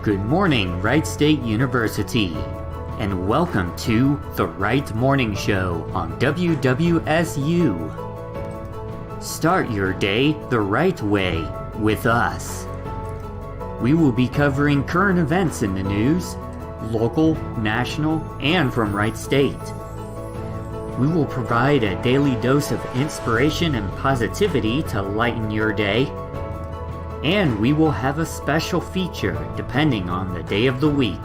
Good morning, Wright State University, and welcome to the Wright Morning Show on WWSU. Start your day the right way with us. We will be covering current events in the news, local, national, and from Wright State. We will provide a daily dose of inspiration and positivity to lighten your day. And we will have a special feature depending on the day of the week.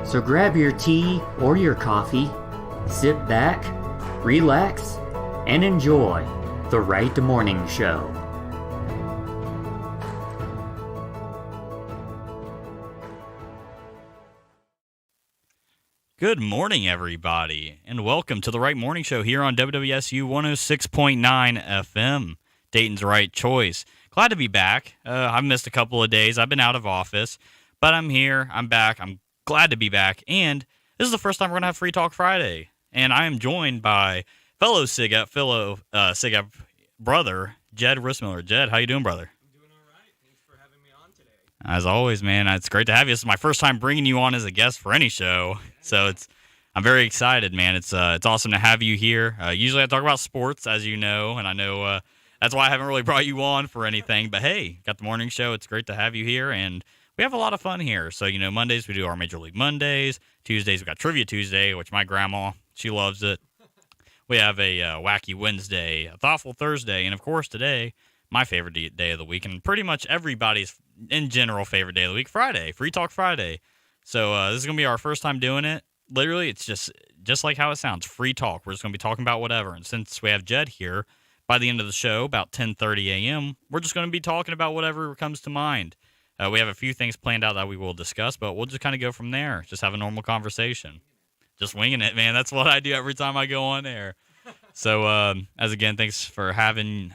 So grab your tea or your coffee, sit back, relax, and enjoy the Wright Morning Show. Good morning, everybody, and welcome to the Wright Morning Show here on WWSU 106.9 FM, Dayton's Right Choice. Glad to be back. I've missed a couple of days. I've been out of office, but I'm here. I'm back. I'm glad to be back, and this is the first time we're going to have Free Talk Friday, and I am joined by fellow SIGAP brother, Jed Rissmiller. Jed, how you doing, brother? I'm doing all right. Thanks for having me on today. As always, man, it's great to have you. This is my first time bringing you on as a guest for any show, so I'm very excited, man. It's awesome to have you here. Usually I talk about sports, as you know, and I know that's why I haven't really brought you on for anything. But hey, got the morning show. It's great to have you here, and we have a lot of fun here. So, Mondays we do our Major League Mondays. Tuesdays we got Trivia Tuesday, which my grandma, she loves it. We have a Wacky Wednesday, a Thoughtful Thursday, and of course today, my favorite day of the week, and pretty much everybody's in general favorite day of the week, Friday, Free Talk Friday. So this is going to be our first time doing it. Literally, it's just like how it sounds, free talk. We're just going to be talking about whatever. And since we have Jed here, by the end of the show, about 10:30 a.m., we're just going to be talking about whatever comes to mind. We have a few things planned out that we will discuss, but we'll just kind of go from there. Just have a normal conversation. Just winging it, man. That's what I do every time I go on air. So, thanks for coming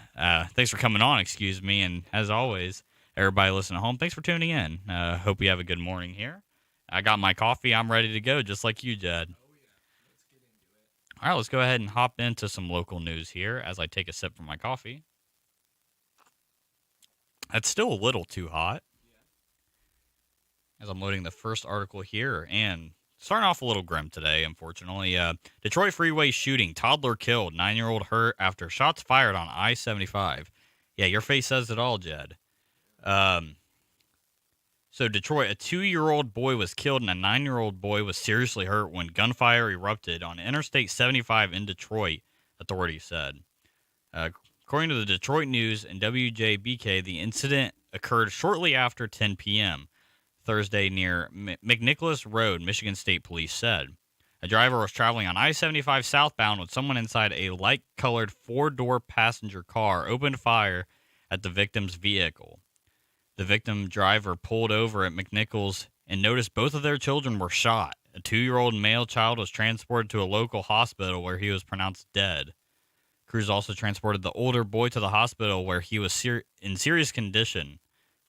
on, and as always, everybody listening at home, thanks for tuning in. Hope you have a good morning here. I got my coffee. I'm ready to go, just like you, Jed. Oh, yeah. Let's get into it. All right, let's go ahead and hop into some local news here as I take a sip from my coffee. It's still a little too hot. As I'm loading the first article here, and starting off a little grim today, unfortunately. Detroit freeway shooting, toddler killed, 9-year-old hurt after shots fired on I-75. Yeah, your face says it all, Jed. So Detroit, a 2-year-old boy was killed and a 9-year-old boy was seriously hurt when gunfire erupted on Interstate 75 in Detroit, authorities said. According to the Detroit News and WJBK, the incident occurred shortly after 10 p.m. Thursday near McNicholas Road, Michigan State Police said. A driver was traveling on I-75 southbound when someone inside a light-colored four-door passenger car opened fire at the victim's vehicle. The victim driver pulled over at McNichols and noticed both of their children were shot. A 2-year-old male child was transported to a local hospital where he was pronounced dead. Crews also transported the older boy to the hospital where he was in serious condition,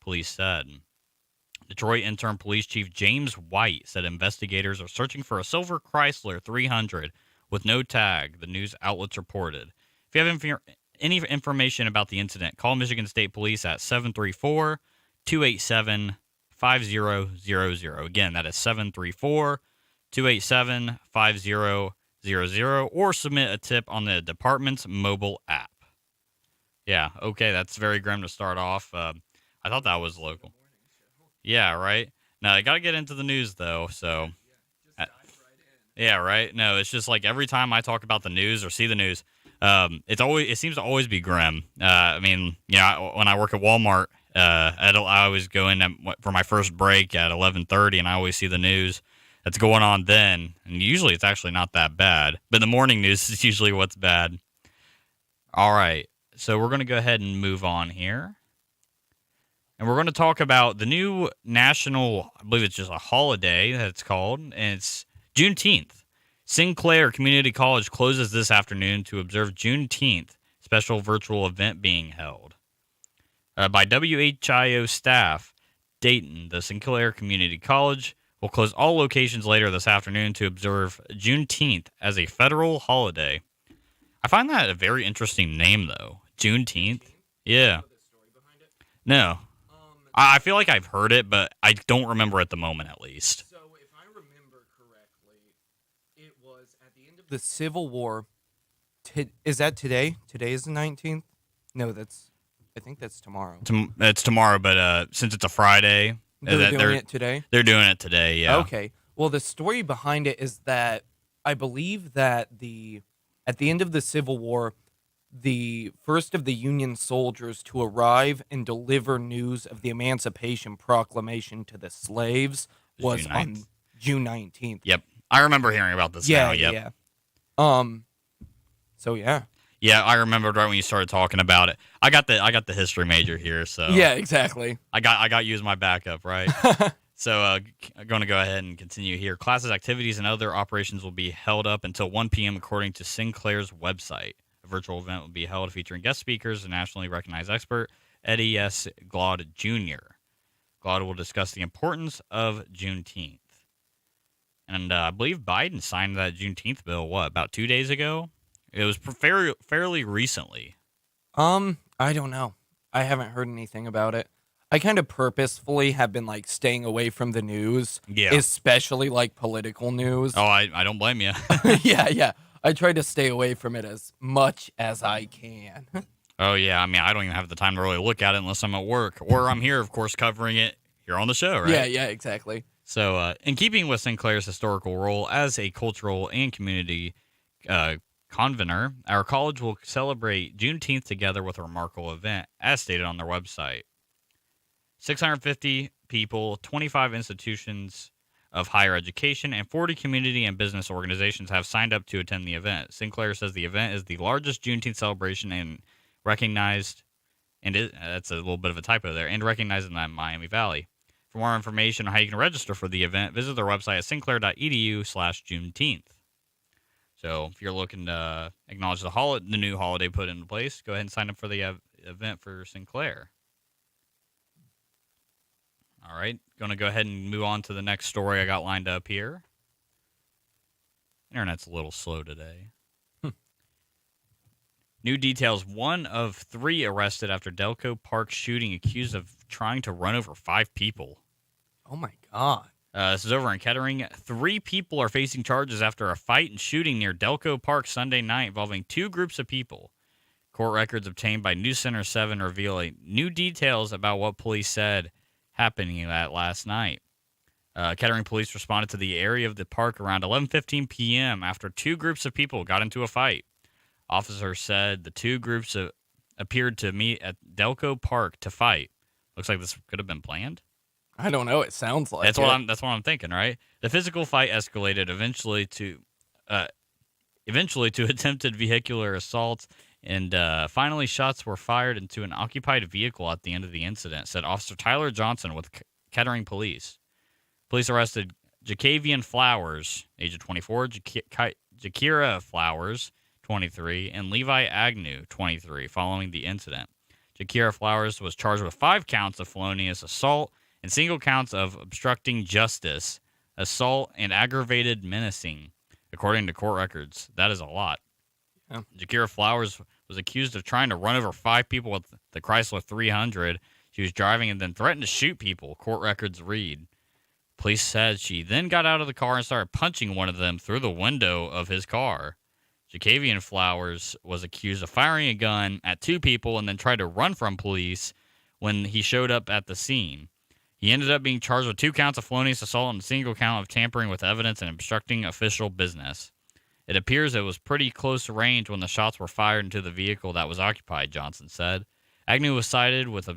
police said. Detroit Interim Police Chief James White said investigators are searching for a silver Chrysler 300 with no tag, the news outlets reported. If you have any information about the incident, call Michigan State Police at 734-287-5000. Again, that is 734-287-5000, or submit a tip on the department's mobile app. Yeah, okay, that's very grim to start off. I thought that was local. Yeah, right? Now, I got to get into the news, though, so. Just dive right in. Yeah, right? No, it's just like every time I talk about the news or see the news, it seems to always be grim. When I work at Walmart, I always go in for my first break at 11:30, and I always see the news that's going on then. And usually it's actually not that bad, but the morning news is usually what's bad. All right, so we're going to go ahead and move on here. And we're going to talk about the new national, I believe it's just a holiday that it's called, and it's Juneteenth. Sinclair Community College closes this afternoon to observe Juneteenth, special virtual event being held. By WHIO staff, Dayton, the Sinclair Community College will close all locations later this afternoon to observe Juneteenth as a federal holiday. I find that a very interesting name, though. Juneteenth. Yeah. The story behind it? No. I feel like I've heard it, but I don't remember at the moment, at least. So, if I remember correctly, it was at the end of the Civil War. Is that today? Today is the 19th? No, I think that's tomorrow. It's tomorrow, but since it's a Friday, They're doing it today? They're doing it today, yeah. Okay. Well, the story behind it is that I believe that at the end of the Civil War, the first of the Union soldiers to arrive and deliver news of the Emancipation Proclamation to the slaves was June on 9th. June 19th. Yep. I remember hearing about this now, yep. Yeah. So yeah. Yeah, I remembered right when you started talking about it. I got the history major here, so Yeah, exactly. I got you as my backup, right? So I'm going to go ahead and continue here. Classes, activities, and other operations will be held up until 1 p.m. according to Sinclair's website. A virtual event will be held featuring guest speakers and nationally recognized expert Eddie S. Glaude Jr. Glaude will discuss the importance of Juneteenth. And I believe Biden signed that Juneteenth bill, about 2 days ago? It was fairly recently. I don't know. I haven't heard anything about it. I kind of purposefully have been like staying away from the news, Yeah. especially like political news. Oh, I don't blame you. Yeah. I try to stay away from it as much as I can. Oh, yeah. I mean, I don't even have the time to really look at it unless I'm at work. Or I'm here, of course, covering it here on the show, right? Yeah, exactly. So, in keeping with Sinclair's historical role as a cultural and community convener, our college will celebrate Juneteenth together with a remarkable event, as stated on their website. 650 people, 25 institutions of higher education, and 40 community and business organizations have signed up to attend the event. Sinclair says the event is the largest Juneteenth celebration and recognized, that's a little bit of a typo there, and recognized in the Miami Valley. For more information on how you can register for the event, visit their website at sinclair.edu/Juneteenth. So if you're looking to acknowledge the new holiday put into place, go ahead and sign up for the event for Sinclair. All right, going to go ahead and move on to the next story I got lined up here. Internet's a little slow today. New details. 1 of 3 arrested after Delco Park shooting, accused of trying to run over 5 people. Oh my God. This is over in Kettering. 3 people are facing charges after a fight and shooting near Delco Park Sunday night involving 2 groups of people. Court records obtained by News Center 7 reveal new details about what police said happening that last night. Kettering police responded to the area of the park around 11:15 p.m. after 2 groups of people got into a fight. Officers said the 2 groups appeared to meet at Delco Park to fight. Looks like this could have been planned. I don't know. It sounds like That's what I'm thinking, right? The physical fight escalated eventually to attempted vehicular assaults, and finally shots were fired into an occupied vehicle at the end of the incident, said Officer Tyler Johnson with Kettering Police. Police arrested Jacavian Flowers, age of 24, Jakira Flowers, 23, and Levi Agnew, 23, following the incident. Jakira Flowers was charged with 5 counts of felonious assault and single counts of obstructing justice, assault, and aggravated menacing, according to court records. That is a lot. Yeah. Jakira Flowers was accused of trying to run over 5 people with the Chrysler 300. She was driving and then threatened to shoot people, court records read. Police said she then got out of the car and started punching one of them through the window of his car. Jacavian Flowers was accused of firing a gun at 2 people and then tried to run from police when he showed up at the scene. He ended up being charged with 2 counts of felonious assault and a single count of tampering with evidence and obstructing official business. It appears it was pretty close range when the shots were fired into the vehicle that was occupied, Johnson said. Agnew was cited with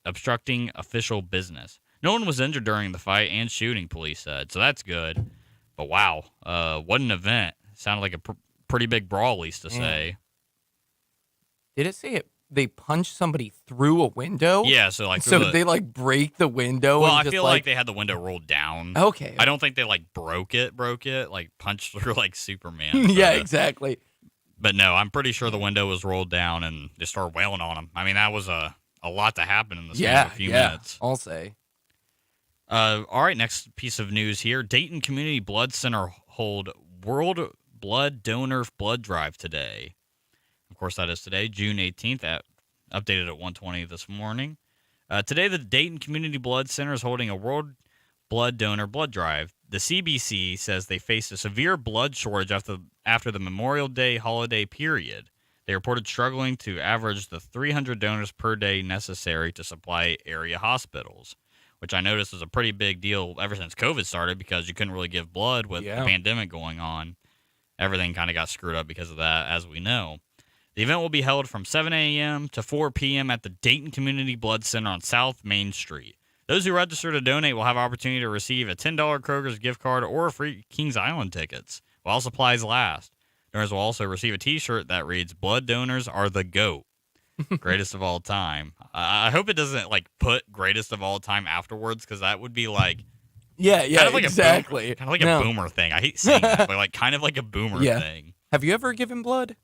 obstructing official business. No one was injured during the fight and shooting, police said, so that's good. But wow, what an event. Sounded like a pretty big brawl, at least to say. Did it say they punched somebody through a window? Yeah, so they like break the window. Well, and I just feel like they had the window rolled down. Okay. I don't think they like broke it, like punched through like Superman. Yeah, exactly. But no, I'm pretty sure the window was rolled down and they started wailing on him. I mean, that was a lot to happen in the span of a few minutes. I'll say. All right, next piece of news here. Dayton Community Blood Center hold World Blood Donor Blood Drive today. Of course, that is today, June 18th, updated at 1:20 this morning. Today, the Dayton Community Blood Center is holding a World Blood Donor Blood Drive. The CBC says they faced a severe blood shortage after the Memorial Day holiday period. They reported struggling to average the 300 donors per day necessary to supply area hospitals, which I noticed was a pretty big deal ever since COVID started because you couldn't really give blood with the pandemic going on. Everything kind of got screwed up because of that, as we know. The event will be held from 7 a.m. to 4 p.m. at the Dayton Community Blood Center on South Main Street. Those who register to donate will have opportunity to receive a $10 Kroger's gift card or free Kings Island tickets while supplies last. Donors will also receive a T-shirt that reads, "Blood donors are the GOAT." Greatest of all time. I hope it doesn't put greatest of all time afterwards, because that would be kind of like exactly. Kind of like a boomer thing. I hate saying that, but kind of like a boomer thing. Have you ever given blood?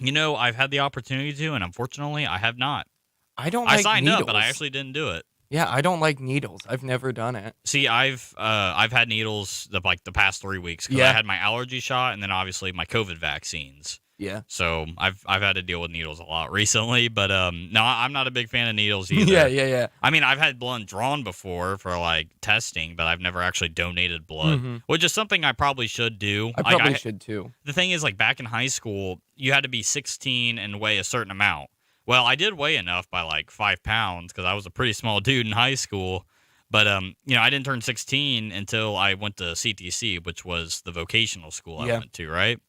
I've had the opportunity to, and unfortunately, I have not. I don't. I signed up, but I actually didn't do it. Yeah, I don't like needles. I've never done it. See, I've had needles the past 3 weeks because I had my allergy shot and then obviously my COVID vaccines. Yeah. So I've had to deal with needles a lot recently, but no, I'm not a big fan of needles either. Yeah. I mean, I've had blood drawn before for testing, but I've never actually donated blood, which is something I probably should do. I probably should too. The thing is, back in high school, you had to be 16 and weigh a certain amount. Well, I did weigh enough by 5 pounds because I was a pretty small dude in high school. But, I didn't turn 16 until I went to CTC, which was the vocational school I went to, right?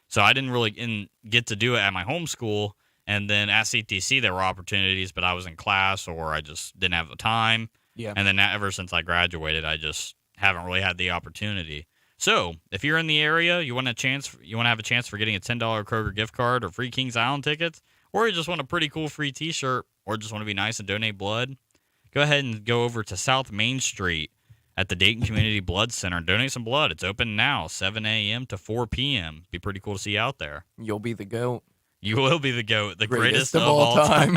So I didn't really get to do it at my home school. And then at CTC, there were opportunities, but I was in class or I just didn't have the time. Yeah. And then ever since I graduated, I just haven't really had the opportunity. So if you're in the area, you want to have a chance for getting a $10 Kroger gift card or free Kings Island tickets, or you just want a pretty cool free T-shirt, or just want to be nice and donate blood, go ahead and go over to South Main Street at the Dayton Community Blood Center and donate some blood. It's open now, 7 a.m. to 4 p.m. Be pretty cool to see you out there. You'll be the GOAT. You will be the GOAT, the greatest of all time.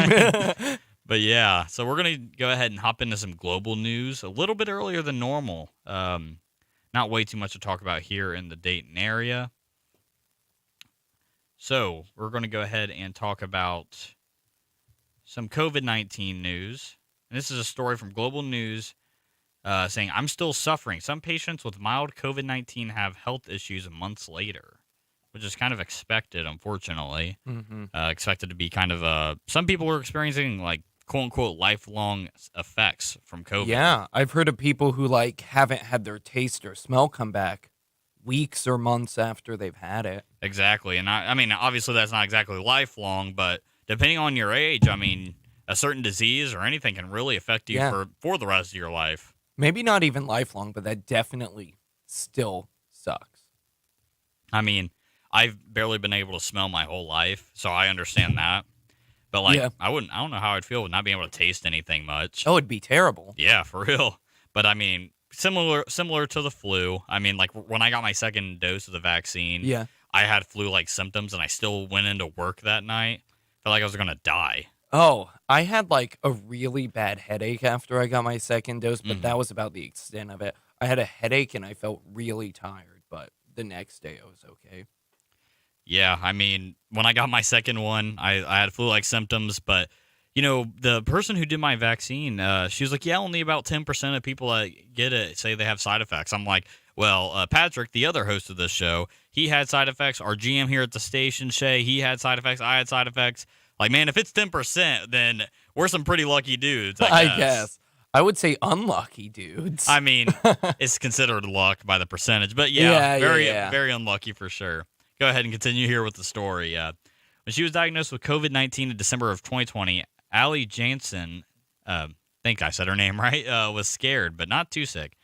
But yeah, so we're going to go ahead and hop into some global news a little bit earlier than normal. Not way too much to talk about here in the Dayton area. So we're going to go ahead and talk about some COVID-19 news. And this is a story from Global News saying, "I'm still suffering. Some patients with mild COVID-19 have health issues months later," which is kind of expected, unfortunately. Expected to be kind of some people are experiencing quote-unquote lifelong effects from COVID. Yeah, I've heard of people who haven't had their taste or smell come back weeks or months after they've had it. Exactly. And I mean, obviously that's not exactly lifelong, but depending on your age, I mean, a certain disease or anything can really affect you for the rest of your life. Maybe not even lifelong, but that definitely still sucks. I mean, I've barely been able to smell my whole life, so I understand that. But I don't know how I'd feel with not being able to taste anything much. Oh, it'd be terrible. Yeah, for real. But I mean, similar to the flu. I mean, when I got my second dose of the vaccine, I had flu-like symptoms, and I still went into work that night. Felt like I was gonna die. Oh, I had a really bad headache after I got my second dose, but that was about the extent of it. I had a headache and I felt really tired, but the next day I was okay. Yeah, I mean, when I got my second one, I had flu-like symptoms, but, the person who did my vaccine, she was like, yeah, only about 10% of people that get it say they have side effects. I'm like, well, Patrick, the other host of this show, he had side effects. Our GM here at the station, Shay, he had side effects. I had side effects. Man, if it's 10%, then we're some pretty lucky dudes, I guess. I would say unlucky dudes. I mean, it's considered luck by the percentage, but very unlucky for sure. Go ahead and continue here with the story. When she was diagnosed with COVID-19 in December of 2020, Allie Jansen, I think I said her name right, was scared, but not too sick.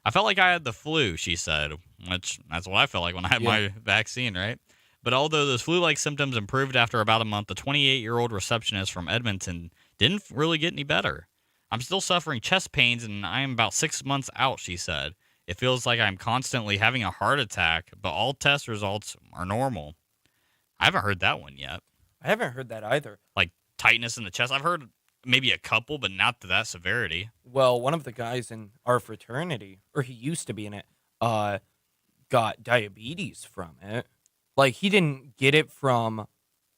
I felt like I had the flu, she said, which that's what I felt like when I had my vaccine, right? But although those flu-like symptoms improved after about a month, the 28-year-old receptionist from Edmonton didn't really get any better. I'm still suffering chest pains, and I am about 6 months out, she said. It feels like I'm constantly having a heart attack, but all test results are normal. I haven't heard that one yet. I haven't heard that either. Tightness in the chest. I've heard maybe a couple, but not to that severity. Well, one of the guys in our fraternity, or he used to be in it, got diabetes from it. He didn't get it from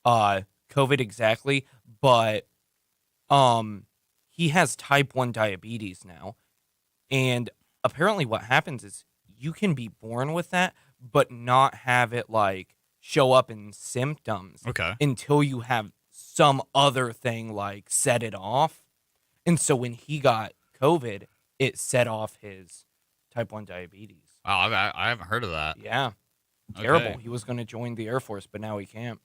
COVID exactly, but he has type 1 diabetes now. And apparently what happens is you can be born with that, but not have it like show up in symptoms Okay. until you have some other thing like set it off. And so when he got COVID, it set off his type 1 diabetes. Oh, I haven't heard of that. Yeah. Okay. Terrible. He was going to join the Air Force, but now he can't.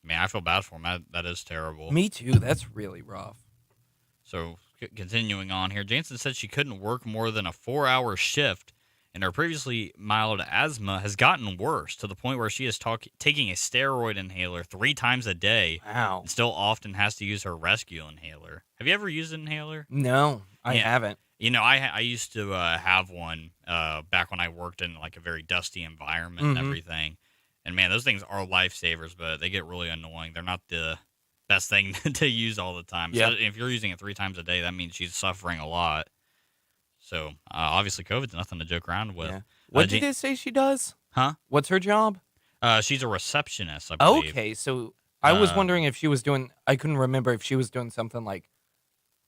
Man, I feel bad for him. That is terrible. Me too. That's really rough. So, continuing on here, Jansen said she couldn't work more than a 4-hour shift, and her previously mild asthma has gotten worse to the point where she is taking a steroid inhaler 3 times a day Wow. and still often has to use her rescue inhaler. Have you ever used an inhaler? No, I haven't. You know, I used to have one back when I worked in like a very dusty environment and everything. And man, those things are lifesavers, but they get really annoying. They're not the best thing to use all the time. Yeah. So if you're using it 3 times a day, that means she's suffering a lot. So obviously, COVID's nothing to joke around with. Yeah. What did it say she does? Huh? What's her job? She's a receptionist, I believe. Okay, so I was wondering if she was doing. I couldn't remember if she was doing something like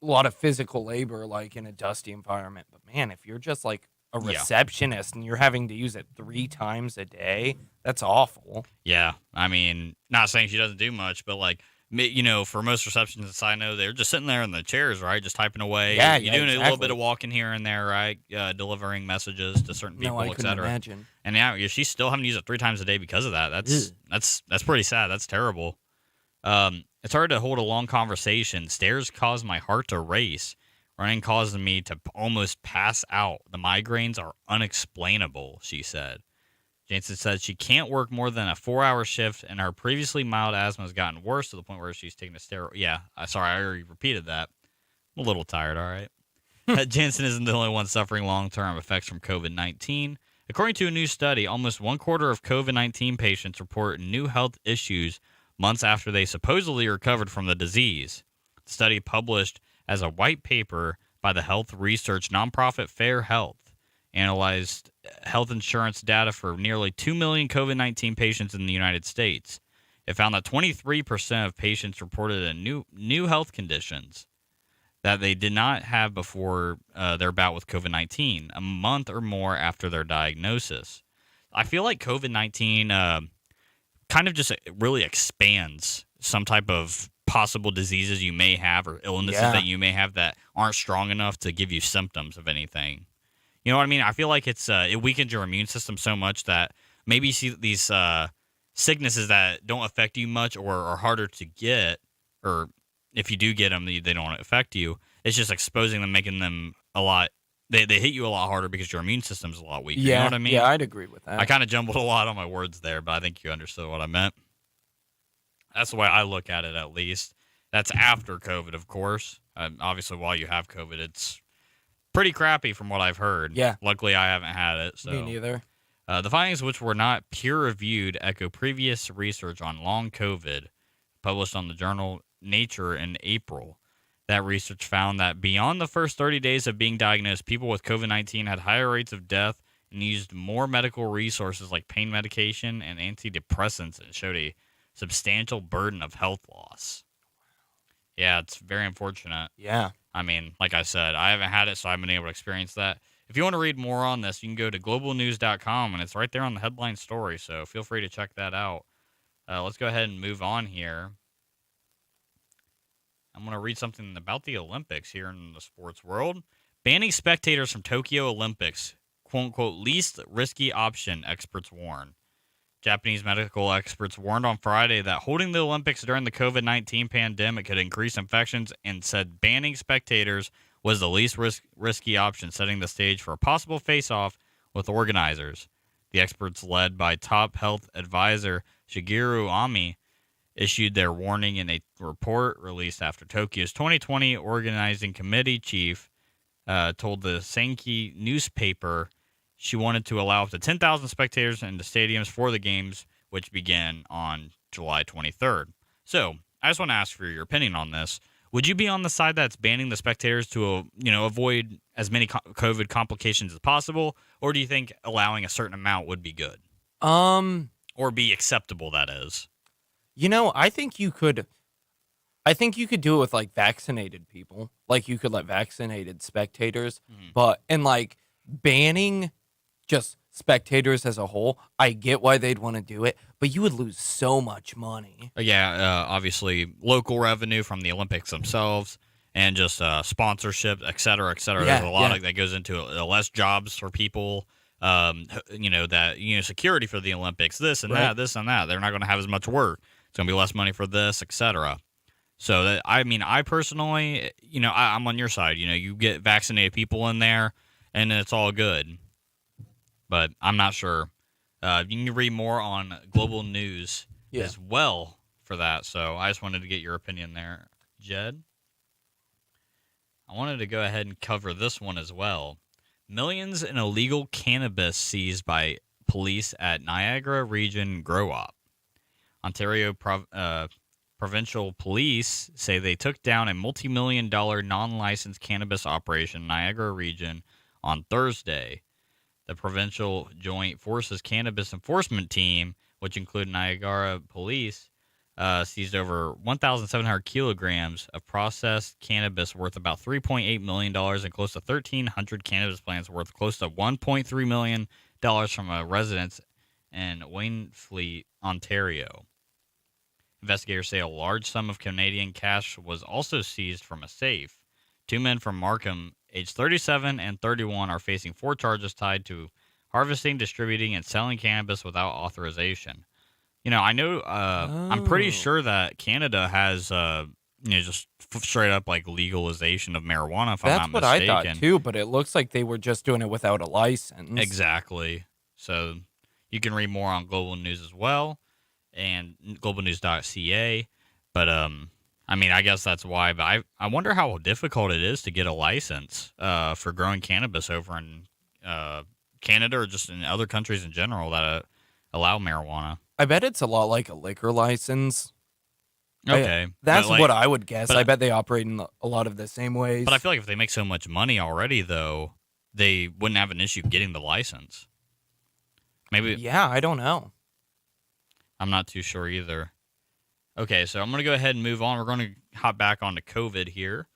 a lot of physical labor, like in a dusty environment. But man, if you're just like a receptionist and you're having to use it 3 times a day, that's awful. Yeah, I mean, not saying she doesn't do much, but like, you know, for most receptionists I know, they're just sitting there in the chairs, right, just typing away. Yeah, you're doing exactly. a little bit of walking here and there, right, delivering messages to certain people, No, I couldn't etc. imagine. And now she's still having to use it 3 times a day because of that. That's pretty sad. That's terrible. It's hard to hold a long conversation. Stairs cause my heart to race. Running causes me to almost pass out. The migraines are unexplainable, she said. Jansen said she can't work more than a 4-hour shift, and her previously mild asthma has gotten worse to the point where she's taking a steroid. Yeah, sorry, I already repeated that. I'm a little tired, all right. Jansen isn't the only one suffering long-term effects from COVID-19. According to a new study, almost 1/4 of COVID-19 patients report new health issues months after they supposedly recovered from the disease. The study, published as a white paper by the health research nonprofit Fair Health, analyzed health insurance data for nearly 2 million COVID-19 patients in the United States. It found that 23% of patients reported a new health conditions that they did not have before their bout with COVID-19, a month or more after their diagnosis. I feel like COVID-19 kind of just really expands some type of possible diseases you may have or illnesses that you may have that aren't strong enough to give you symptoms of anything. You know what I mean? I feel like it weakens your immune system so much that maybe you see these sicknesses that don't affect you much or are harder to get, or if you do get them, they don't affect you. It's just exposing them, making them a lot. They hit you a lot harder because your immune system's a lot weaker. Yeah, you know what I mean? Yeah, I'd agree with that. I kind of jumbled a lot on my words there, but I think you understood what I meant. That's the way I look at it, at least. That's after COVID, of course. Obviously, while you have COVID, it's pretty crappy from what I've heard. Yeah. Luckily, I haven't had it. So. Me neither. The findings, which were not peer-reviewed, echo previous research on long COVID published on the journal Nature in April. That research found that beyond the first 30 days of being diagnosed, people with COVID-19 had higher rates of death and used more medical resources like pain medication and antidepressants, and showed a substantial burden of health loss. Yeah, it's very unfortunate. Yeah. I mean, like I said, I haven't had it, so I haven't been able to experience that. If you want to read more on this, you can go to globalnews.com, and it's right there on the headline story, so feel free to check that out. Let's go ahead and move on here. I'm going to read something about the Olympics here in the sports world. Banning spectators from Tokyo Olympics, quote-unquote, least risky option, experts warn. Japanese medical experts warned on Friday that holding the Olympics during the COVID-19 pandemic could increase infections, and said banning spectators was the least risky option, setting the stage for a possible face-off with organizers. The experts, led by top health advisor Shigeru Ami, issued their warning in a report released after Tokyo's 2020 organizing committee chief told the Sankei newspaper she wanted to allow up to 10,000 spectators into stadiums for the games, which began on July 23rd. So, I just want to ask for your opinion on this. Would you be on the side that's banning the spectators to, avoid as many COVID complications as possible, or do you think allowing a certain amount would be good? Or be acceptable, that is? I think you could. I think you could do it with like vaccinated people. Like you could let vaccinated spectators, Mhm. and like banning just spectators as a whole, I get why they'd want to do it, but you would lose so much money. Yeah, obviously local revenue from the Olympics themselves and just sponsorship, et cetera, et cetera. There's Yeah, a lot yeah. that goes into it. Less jobs for people, security for the Olympics, this and Right. that, this and that. They're not going to have as much work. It's going to be less money for this, et cetera. So, I personally, I'm on your side. You get vaccinated people in there and it's all good. But I'm not sure. You can read more on global news Yeah. as well for that. So I just wanted to get your opinion there, Jed. I wanted to go ahead and cover this one as well. Millions in illegal cannabis seized by police at Niagara Region Grow Op. Ontario provincial police say they took down a multi-million-dollar non-licensed cannabis operation in Niagara Region on Thursday. The Provincial Joint Forces Cannabis Enforcement Team, which include Niagara Police, seized over 1,700 kilograms of processed cannabis worth about $3.8 million and close to 1,300 cannabis plants worth close to $1.3 million from a residence in Wainfleet, Ontario. Investigators say a large sum of Canadian cash was also seized from a safe. Two men from Markham, aged 37 and 31, are facing 4 charges tied to harvesting, distributing, and selling cannabis without authorization. I'm pretty Oh. sure that Canada has, just straight up like legalization of marijuana, if I'm That's not what I mistaken. thought too, but it looks like they were just doing it without a license. Exactly. So you can read more on Global News as well and globalnews.ca. But I guess that's why. But I wonder how difficult it is to get a license for growing cannabis over in Canada or just in other countries in general that allow marijuana. I bet it's a lot like a liquor license. Okay, That's but what I would guess. but- I bet they operate in a lot of the same ways. But I feel like if they make so much money already, though, they wouldn't have an issue getting the license. Maybe Yeah, I don't know. I'm not too sure either. Okay, so I'm going to go ahead and move on. We're going to hop back onto COVID here.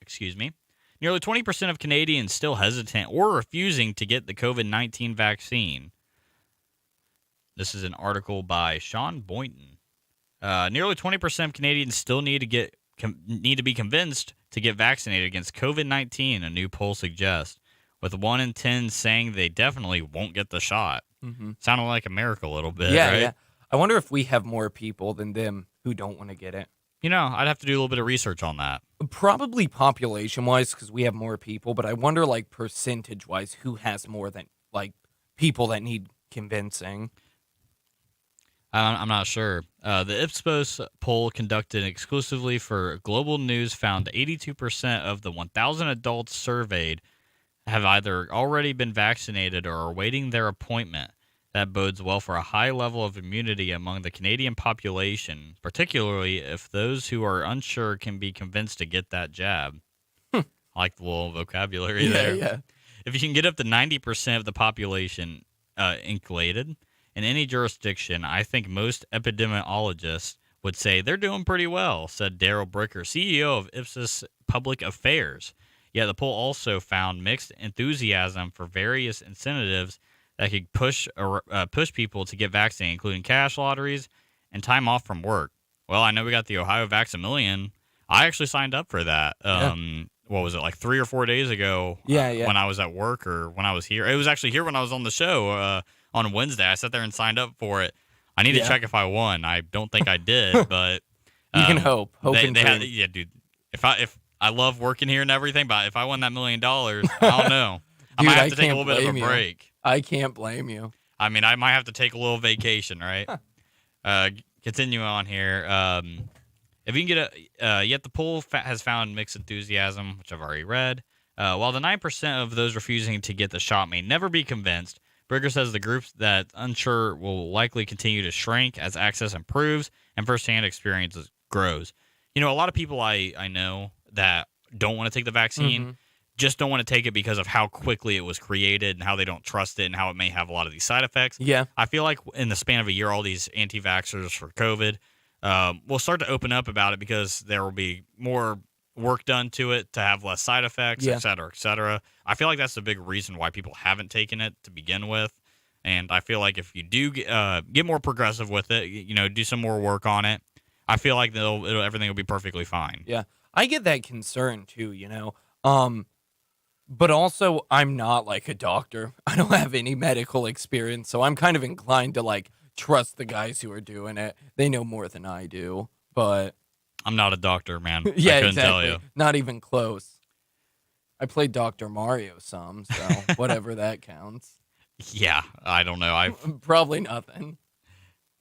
Excuse me. Nearly 20% of Canadians still hesitant or refusing to get the COVID-19 vaccine. This is an article by Sean Boynton. Nearly 20% of Canadians still need to be convinced to get vaccinated against COVID-19, a new poll suggests, with 1 in 10 saying they definitely won't get the shot. Mm-hmm. Sounded like America a little bit, Yeah, right? yeah. I wonder if we have more people than them who don't want to get it. I'd have to do a little bit of research on that. Probably population-wise because we have more people, but I wonder, like, percentage-wise, who has more than, like, people that need convincing. I'm not sure. The Ipsos poll conducted exclusively for Global News found 82% of the 1,000 adults surveyed have either already been vaccinated or are awaiting their appointment. That bodes well for a high level of immunity among the Canadian population, particularly if those who are unsure can be convinced to get that jab. I like the little vocabulary there. Yeah. If you can get up to 90% of the population inculated in any jurisdiction, I think most epidemiologists would say they're doing pretty well, said Daryl Bricker, CEO of Ipsos Public Affairs. Yet the poll also found mixed enthusiasm for various incentives that could push people to get vaccinated, including cash lotteries and time off from work. Well, I know we got the Ohio Vax-A-Million. I actually signed up for that. What was it, like 3 or 4 days ago? Yeah. When I was at work or when I was here. It was actually here when I was on the show on Wednesday. I sat there and signed up for it. I need to check if I won. I don't think I did, but You can hope. Hope they and had, dream. yeah, dude. If I love working here and everything, but if I won that $1 million, I don't know. I Dude, might I have to take a can't little bit of a blame you. break. I can't blame you. I mean, I might have to take a little vacation, right? Continue on here. If you can get yet the poll has found mixed enthusiasm, which I've already read. While the 9% of those refusing to get the shot may never be convinced, Brigger says the groups that unsure will likely continue to shrink as access improves and firsthand experience grows. A lot of people I know that don't want to take the vaccine just don't want to take it because of how quickly it was created and how they don't trust it and how it may have a lot of these side effects. Yeah. I feel like in the span of a year, all these anti-vaxxers for COVID will start to open up about it because there will be more work done to it to have less side effects, Yeah. et cetera, et cetera. I feel like that's the big reason why people haven't taken it to begin with. And I feel like if you do get more progressive with it, do some more work on it, I feel like everything will be perfectly fine. Yeah. I get that concern too, but also I'm not like a doctor. I don't have any medical experience, so I'm kind of inclined to like trust the guys who are doing it. They know more than I do. But I'm not a doctor, man. I yeah, couldn't tell exactly. you. Not even close. I played Dr. Mario some, so whatever that counts. Yeah, I don't know. Probably nothing.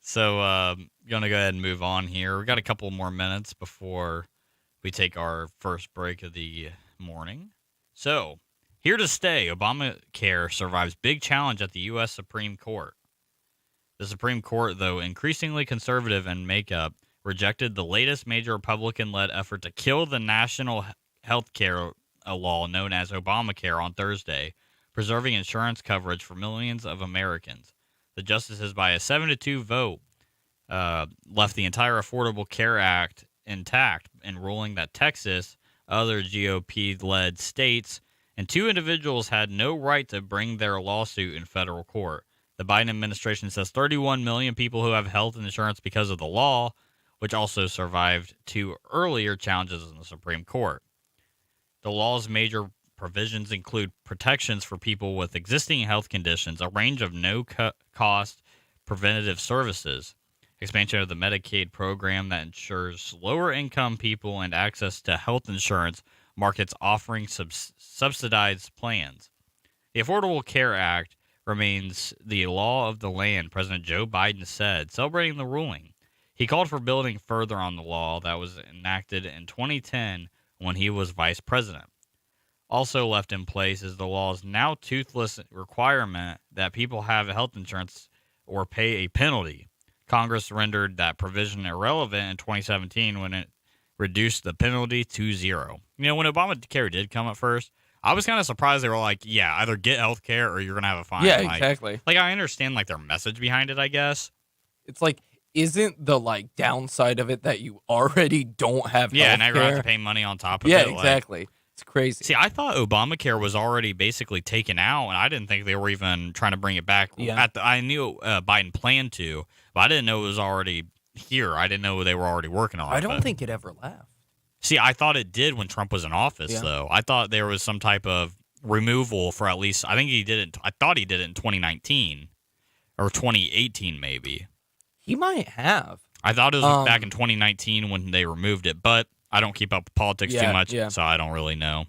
So gonna go ahead and move on here. We got a couple more minutes before we take our first break of the morning. So, here to stay, Obamacare survives big challenge at the U.S. Supreme Court. The Supreme Court, though increasingly conservative in makeup, rejected the latest major Republican-led effort to kill the national health care law known as Obamacare on Thursday, preserving insurance coverage for millions of Americans. The justices, by a 7-2 vote, left the entire Affordable Care Act intact in ruling that Texas, other GOP-led states, and two individuals had no right to bring their lawsuit in federal court. The Biden administration says 31 million people who have health insurance because of the law, which also survived two earlier challenges in the Supreme Court. The law's major provisions include protections for people with existing health conditions, a range of no-cost preventative services, expansion of the Medicaid program that ensures lower-income people and access to health insurance markets offering subsidized plans. The Affordable Care Act remains the law of the land, President Joe Biden said, celebrating the ruling. He called for building further on the law that was enacted in 2010 when he was vice president. Also left in place is the law's now toothless requirement that people have health insurance or pay a penalty. Congress rendered that provision irrelevant in 2017 when it reduced the penalty to zero. When Obamacare did come at first, I was kind of surprised they were like, yeah, either get health care or you're going to have a fine. Yeah, exactly. Like, I understand, like, their message behind it, I guess. It's like, isn't the like downside of it that you already don't have Yeah, and healthcare? you're going to have to pay money on top of it. Yeah, exactly. It's crazy. See, I thought Obamacare was already basically taken out, and I didn't think they were even trying to bring it back. Yeah. I knew Biden planned to, but I didn't know it was already here. I didn't know they were already working on it. I don't think it ever left. See, I thought it did when Trump was in office, Yeah. though. I thought there was some type of removal for at least, I think he did it, I thought he did it in 2019 or 2018 maybe. He might have. I thought it was back in 2019 when they removed it, but I don't keep up with politics too much, so I don't really know.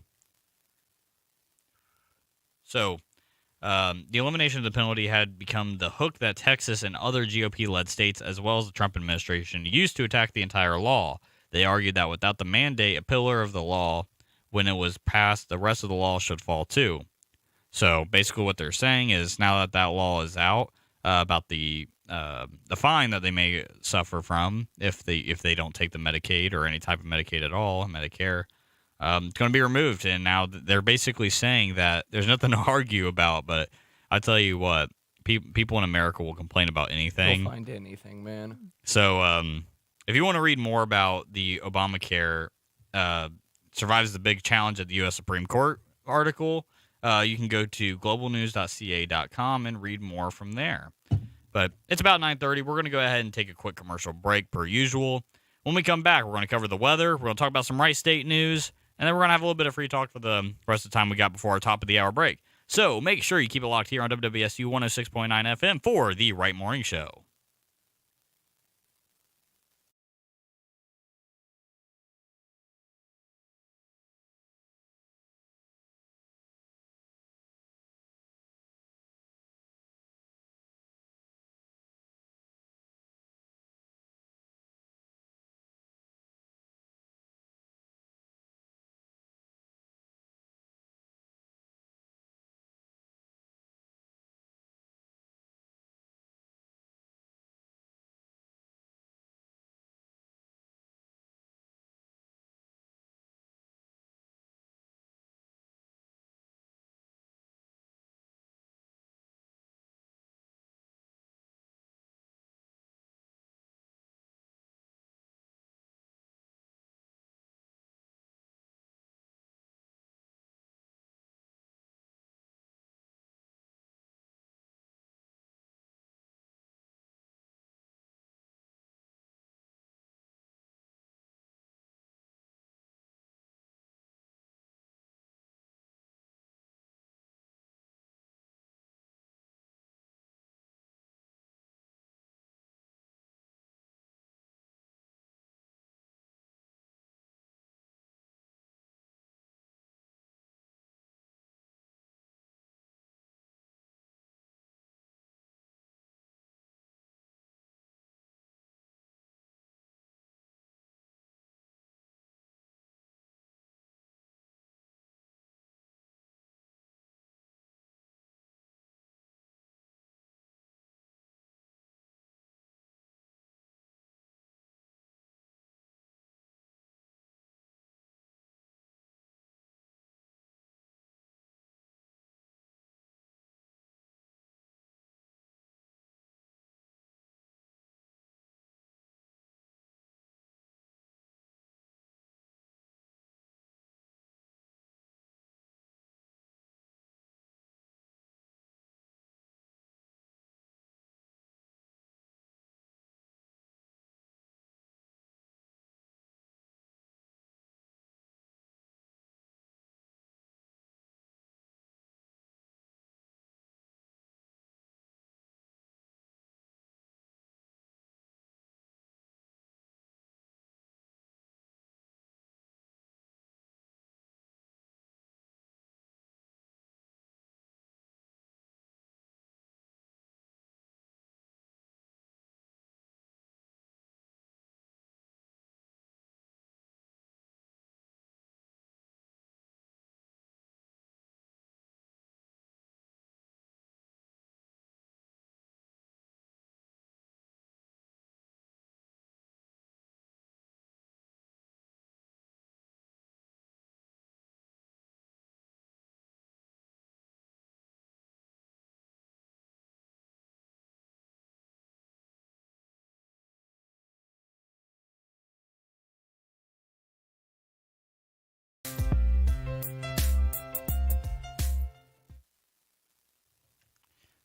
So, the elimination of the penalty had become the hook that Texas and other GOP-led states, as well as the Trump administration, used to attack the entire law. They argued that without the mandate, a pillar of the law, when it was passed, the rest of the law should fall too. So, basically what they're saying is now that that law is out, about the fine that they may suffer from if they don't take the Medicaid or any type of Medicaid at all, Medicare, it's going to be removed. And now they're basically saying that there's nothing to argue about. But I tell you what, people in America will complain about anything. They'll find anything, man. So if you want to read more about the Obamacare survives the big challenge at the U.S. Supreme Court article, you can go to globalnews.ca.com and read more from there. But it's about 9:30. We're going to go ahead and take a quick commercial break per usual. When we come back, we're going to cover the weather. We're going to talk about some Wright State news. And then we're going to have a little bit of free talk for the rest of the time we got before our top of the hour break. So make sure you keep it locked here on WWSU 106.9 FM for the Wright Morning Show.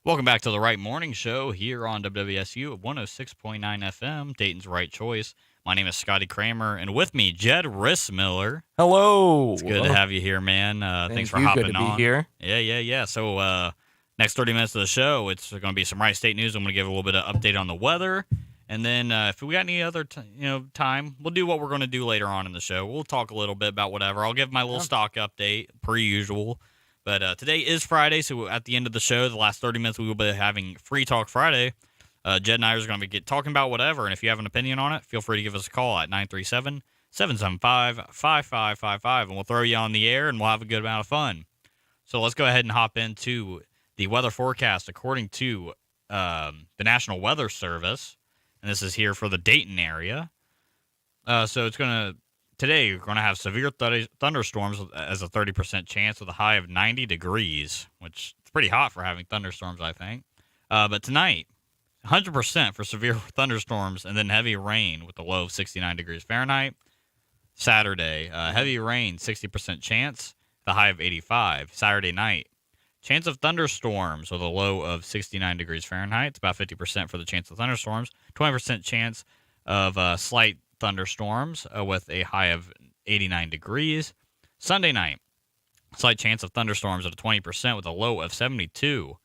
Welcome back to the Wright Morning Show here on WWSU at 106.9 FM, Dayton's Right Choice. My name is Scotty Kramer, and with me, Jed Rissmiller. Hello. It's good to have you here, man. Thanks for hopping good to on. Be here. Yeah. So next 30 minutes of the show, it's going to be some Wright State news. I'm going to give a little bit of update on the weather. And then if we got any other time, we'll do what we're going to do later on in the show. We'll talk a little bit about whatever. I'll give my little stock update, per usual. But today is Friday, so at the end of the show, the last 30 minutes, we will be having Free Talk Friday. Jed and I are going to be talking about whatever, and if you have an opinion on it, feel free to give us a call at 937-775-5555, and we'll throw you on the air, and we'll have a good amount of fun. So let's go ahead and hop into the weather forecast according to the National Weather Service, and this is here for the Dayton area. So today we're going to have severe thunderstorms as a 30% chance with a high of 90 degrees, which is pretty hot for having thunderstorms, I think. But tonight, 100% for severe thunderstorms and then heavy rain with a low of 69 degrees Fahrenheit. Saturday, heavy rain, 60% chance, the high of 85. Saturday night, chance of thunderstorms with a low of 69 degrees Fahrenheit. It's about 50% for the chance of thunderstorms. 20% chance of slight thunderstorms with a high of 89 degrees. Sunday night, slight chance of thunderstorms at a 20% with a low of 72.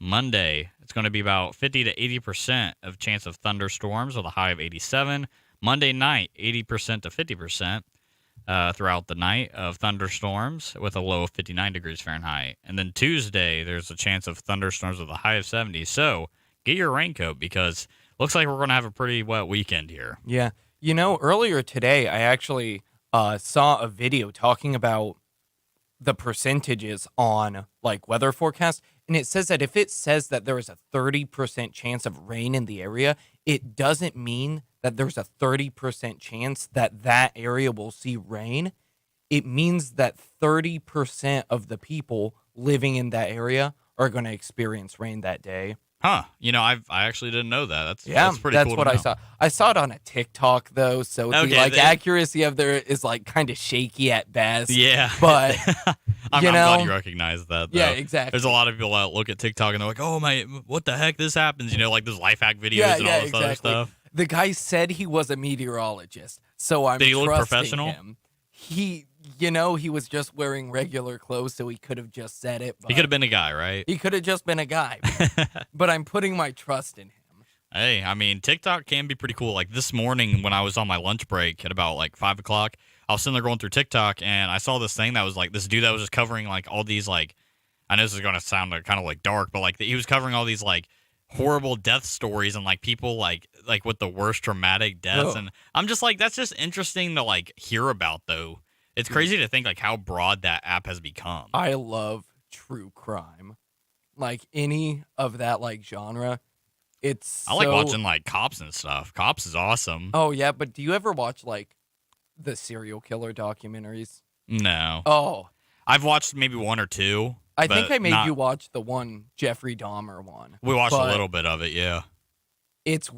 Monday, it's going to be about 50 to 80% of chance of thunderstorms with a high of 87. Monday night, 80% to 50% throughout the night of thunderstorms with a low of 59 degrees Fahrenheit. And then Tuesday, there's a chance of thunderstorms with a high of 70. So get your raincoat because it looks like we're going to have a pretty wet weekend here. Yeah. Earlier today, I actually saw a video talking about the percentages on weather forecasts. And it says that if it says that there is a 30% chance of rain in the area, it doesn't mean that there's a 30% chance that that area will see rain. It means that 30% of the people living in that area are going to experience rain that day. Huh. I actually didn't know that. That's pretty that's cool. What I saw. I saw it on a TikTok though, so the accuracy of there is kind of shaky at best. Yeah. But I'm glad you recognize that, though. Yeah, exactly. There's a lot of people that look at TikTok and they're like, oh my, what the heck, this happens? Those life hack videos and all this other stuff. The guy said he was a meteorologist, so I'm Did he look trusting professional? him. He was just wearing regular clothes, so he could have just said it. He could have been a guy, right? He could have just been a guy. But I'm putting my trust in him. Hey, TikTok can be pretty cool. Like this morning when I was on my lunch break at about 5 o'clock, I was sitting there going through TikTok and I saw this thing that was this dude that was just covering all these I know this is going to sound kind of dark, but he was covering all these horrible death stories and people with the worst traumatic deaths. Oh. And I'm just that's just interesting to hear about though. It's crazy to think how broad that app has become. I love true crime. Any of that genre. I like watching Cops and stuff. Cops is awesome. Oh yeah, but do you ever watch the serial killer documentaries? No. Oh. I've watched maybe one or two. I think I made you watch the one Jeffrey Dahmer one. We watched a little bit of it, yeah. It's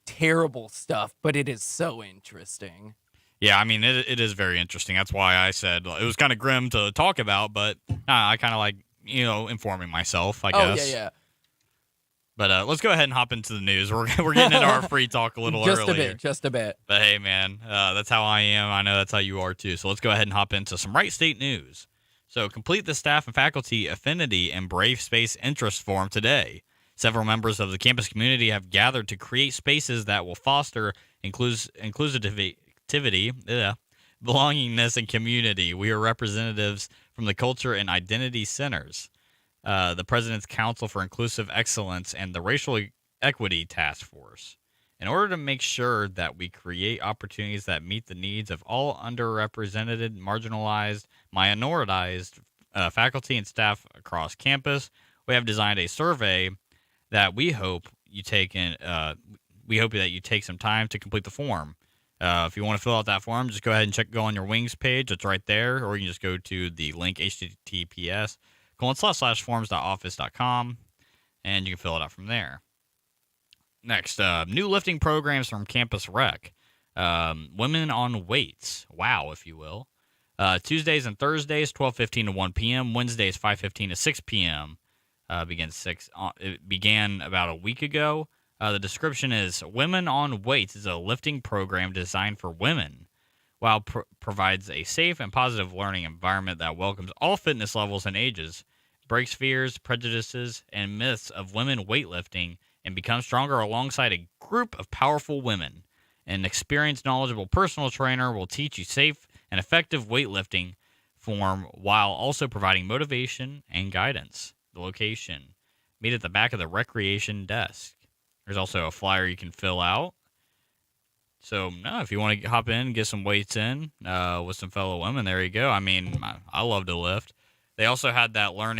terrible stuff, but it is so interesting. Yeah, it is very interesting. That's why I said it was kind of grim to talk about, but I kind of informing myself, I guess. Oh, yeah. But let's go ahead and hop into the news. We're getting into our free talk a little earlier. Just a bit. But hey, man, that's how I am. I know that's how you are too. So let's go ahead and hop into some Wright State news. So complete the staff and faculty affinity and Brave Space interest form today. Several members of the campus community have gathered to create spaces that will foster inclusivity, belongingness, and community. We are representatives from the Culture and Identity Centers, the President's Council for Inclusive Excellence, and the Racial Equity Task Force. In order to make sure that we create opportunities that meet the needs of all underrepresented, marginalized, minoritized faculty and staff across campus, we have designed a survey that we hope you take some time to complete the form. If you want to fill out that form, just go ahead and go on your Wings page. It's right there. Or you can just go to the link, https://forms.office.com, and you can fill it out from there. Next, new lifting programs from Campus Rec. Women on weights. Wow, if you will. Tuesdays and Thursdays, 12:15 to 1 p.m. Wednesdays, 5:15 to 6 p.m. It began about a week ago. The description is Women on Weights is a lifting program designed for women, while provides a safe and positive learning environment that welcomes all fitness levels and ages, breaks fears, prejudices, and myths of women weightlifting, and becomes stronger alongside a group of powerful women. An experienced, knowledgeable personal trainer will teach you safe and effective weightlifting form while also providing motivation and guidance. The location: meet at the back of the recreation desk. There's also a flyer you can fill out. So, no, if you want to hop in, get some weights in with some fellow women, there you go. I mean, I love to lift. They also had that learn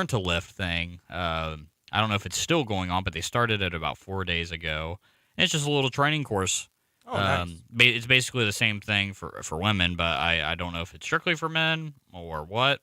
to lift thing. I don't know if it's still going on, but they started it about 4 days ago. And it's just a little training course. Oh, nice. It's basically the same thing for women, but I don't know if it's strictly for men or what.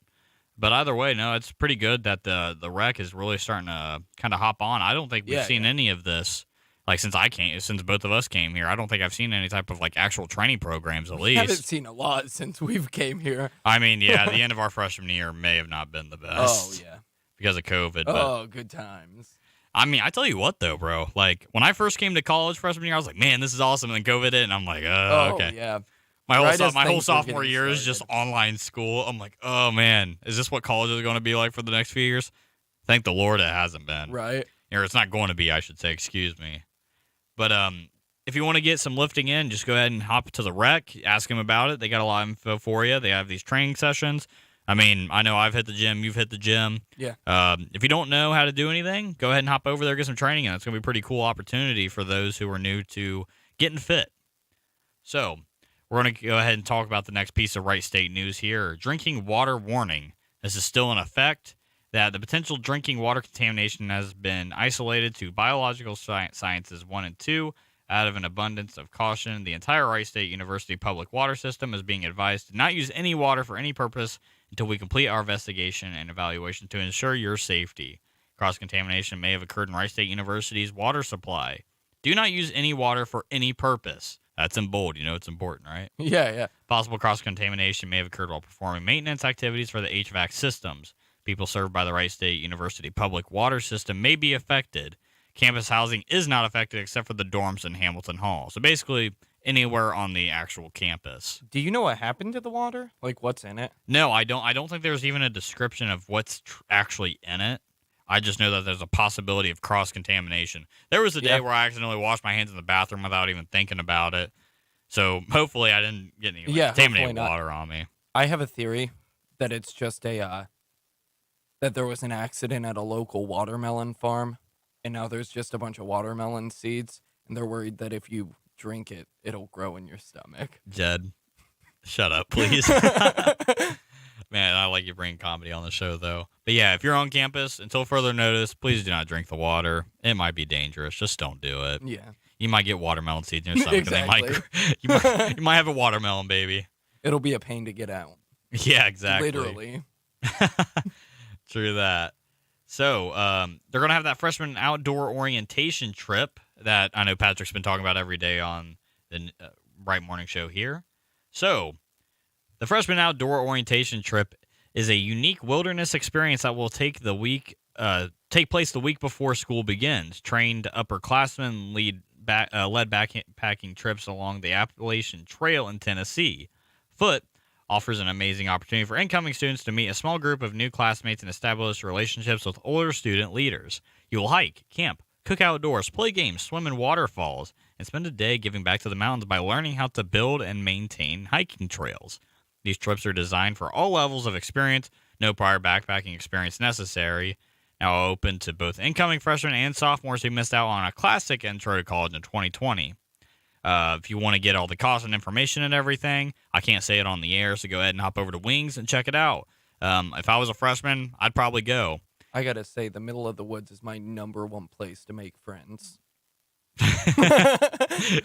But either way, no, it's pretty good that the rec is really starting to kind of hop on. I don't think we've seen any of this. Like, since both of us came here, I don't think I've seen any type of, like, actual training programs, at least. I haven't seen a lot since we've came here. I mean, yeah, the end of our freshman year may have not been the best. Oh, yeah. Because of COVID. Oh, good times. I mean, I tell you what, though, bro. Like, when I first came to college freshman year, I was like, man, this is awesome. And then COVID hit, and I'm like, okay. Yeah. My whole were sophomore getting year is just online school. I'm like, oh, man, is this what college is going to be like for the next few years? Thank the Lord it hasn't been. Right. Or it's not going to be, I should say. Excuse me. But if you want to get some lifting in, just go ahead and hop to the rec. Ask them about it. They got a lot of info for you. They have these training sessions. I mean, I know I've hit the gym. You've hit the gym. Yeah. If you don't know how to do anything, go ahead and hop over there, get some training in. It's going to be a pretty cool opportunity for those who are new to getting fit. So we're going to go ahead and talk about the next piece of Wright State news here. Drinking water warning. This is still in effect. That the potential drinking water contamination has been isolated to biological sciences 1 and 2 out of an abundance of caution. The entire Wright State University public water system is being advised to not use any water for any purpose until we complete our investigation and evaluation to ensure your safety. Cross-contamination may have occurred in Wright State University's water supply. Do not use any water for any purpose. That's in bold. You know it's important, right? Yeah. Possible cross-contamination may have occurred while performing maintenance activities for the HVAC systems. People served by the Wright State University public water system may be affected. Campus housing is not affected except for the dorms in Hamilton Hall. So basically, anywhere on the actual campus. Do you know what happened to the water? Like, what's in it? No, I don't. I don't think there's even a description of what's actually in it. I just know that there's a possibility of cross-contamination. There was a day where I accidentally washed my hands in the bathroom without even thinking about it. So hopefully I didn't get any contaminated water on me. I have a theory that it's just that there was an accident at a local watermelon farm, and now there's just a bunch of watermelon seeds, and they're worried that if you drink it, it'll grow in your stomach. Jed, shut up, please. Man, I like you bringing comedy on the show, though. But yeah, if you're on campus, until further notice, please do not drink the water. It might be dangerous. Just don't do it. Yeah. You might get watermelon seeds in your stomach. Exactly. And you might have a watermelon baby. It'll be a pain to get out. Yeah, exactly. Literally. True that. So they're going to have that freshman outdoor orientation trip that I know Patrick's been talking about every day on the Bright Morning Show here. So the freshman outdoor orientation trip is a unique wilderness experience that will take place the week before school begins. Trained upperclassmen led backpacking trips along the Appalachian Trail in Tennessee. Foot offers an amazing opportunity for incoming students to meet a small group of new classmates and establish relationships with older student leaders. You will hike, camp, cook outdoors, play games, swim in waterfalls, and spend a day giving back to the mountains by learning how to build and maintain hiking trails. These trips are designed for all levels of experience, no prior backpacking experience necessary. Now open to both incoming freshmen and sophomores who missed out on a classic intro to college in 2020. If you want to get all the cost and information and everything, I can't say it on the air, so go ahead and hop over to Wings and check it out. If I was a freshman, I'd probably go. I gotta say, the middle of the woods is my number one place to make friends.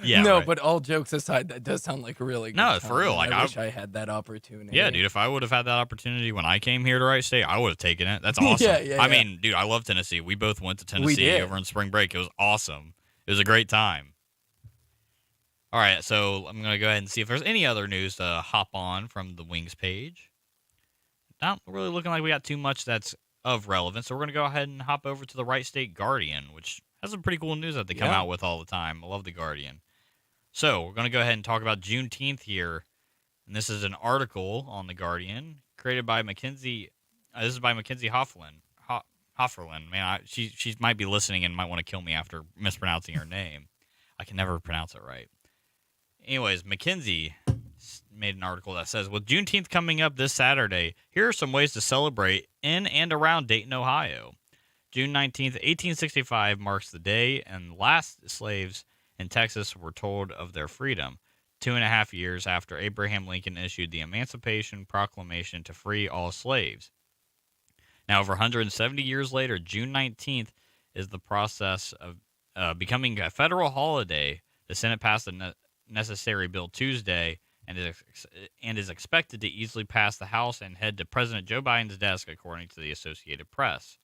Yeah, no, right. But all jokes aside, that does sound like a really good time. For real. Like, I wish I had that opportunity. Yeah, dude, if I would have had that opportunity when I came here to Wright State, I would have taken it. That's awesome. I mean, dude, I love Tennessee. We both went to Tennessee over in spring break. It was awesome. It was a great time. All right, so I'm going to go ahead and see if there's any other news to hop on from the Wings page. Not really looking like we got too much that's of relevance. So we're going to go ahead and hop over to the Wright State Guardian, which has some pretty cool news that they come out with all the time. I love the Guardian. So we're going to go ahead and talk about Juneteenth here. And this is an article on the Guardian created by Mackenzie. This is by Mackenzie Hofferlin. Man, she might be listening and might want to kill me after mispronouncing her name. I can never pronounce it right. Anyways, Mackenzie made an article that says, with Juneteenth coming up this Saturday, here are some ways to celebrate in and around Dayton, Ohio. June 19th, 1865 marks the day and last slaves in Texas were told of their freedom, 2.5 years after Abraham Lincoln issued the Emancipation Proclamation to free all slaves. Now, over 170 years later, June 19th is the process of becoming a federal holiday. The Senate passed the necessary bill Tuesday and is expected to easily pass the House and head to President Joe Biden's desk, according to the Associated Press.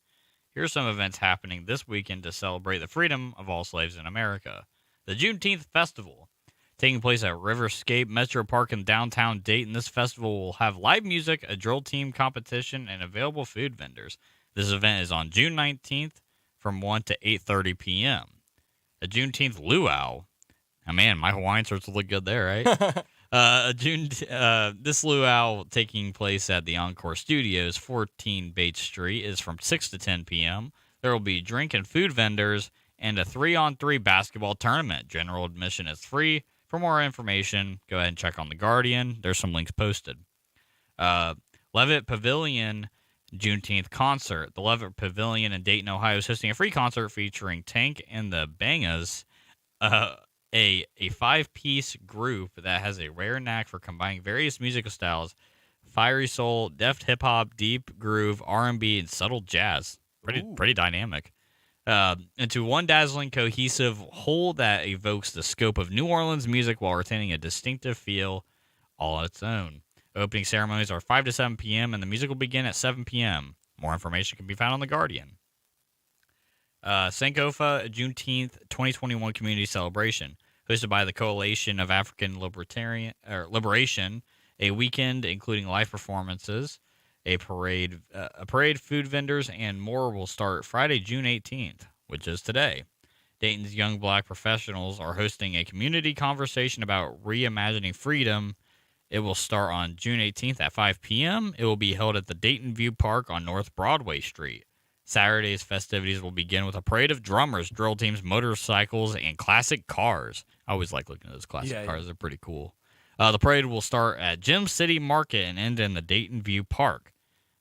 Here are some events happening this weekend to celebrate the freedom of all slaves in America. The Juneteenth Festival, taking place at Riverscape Metro Park in downtown Dayton. This festival will have live music, a drill team competition, and available food vendors. This event is on June 19th from 1 to 8:30 p.m. The Juneteenth Luau. Oh, man, my Hawaiian shirts will look good there, right? This luau taking place at the Encore Studios, 14 Bates Street, is from 6 to 10 p.m. There will be drink and food vendors and a 3-on-3 basketball tournament. General admission is free. For more information, go ahead and check on The Guardian. There's some links posted. Levitt Pavilion Juneteenth concert. The Levitt Pavilion in Dayton, Ohio is hosting a free concert featuring Tank and the Bangas, a 5-piece group that has a rare knack for combining various musical styles: fiery soul, deft hip-hop, deep groove, R&B, and subtle jazz. Pretty dynamic. Into one dazzling, cohesive whole that evokes the scope of New Orleans music while retaining a distinctive feel all on its own. Opening ceremonies are 5 to 7 p.m., and the music will begin at 7 p.m. More information can be found on The Guardian. Sankofa Juneteenth 2021 Community Celebration, hosted by the Coalition of African Liberation, a weekend including live performances, a parade, food vendors, and more will start Friday, June 18th, which is today. Dayton's young black professionals are hosting a community conversation about reimagining freedom. It will start on June 18th at 5 p.m. It will be held at the Dayton View Park on North Broadway Street. Saturday's festivities will begin with a parade of drummers, drill teams, motorcycles, and classic cars. I always like looking at those classic cars. They're pretty cool. The parade will start at Gem City Market and end in the Dayton View Park.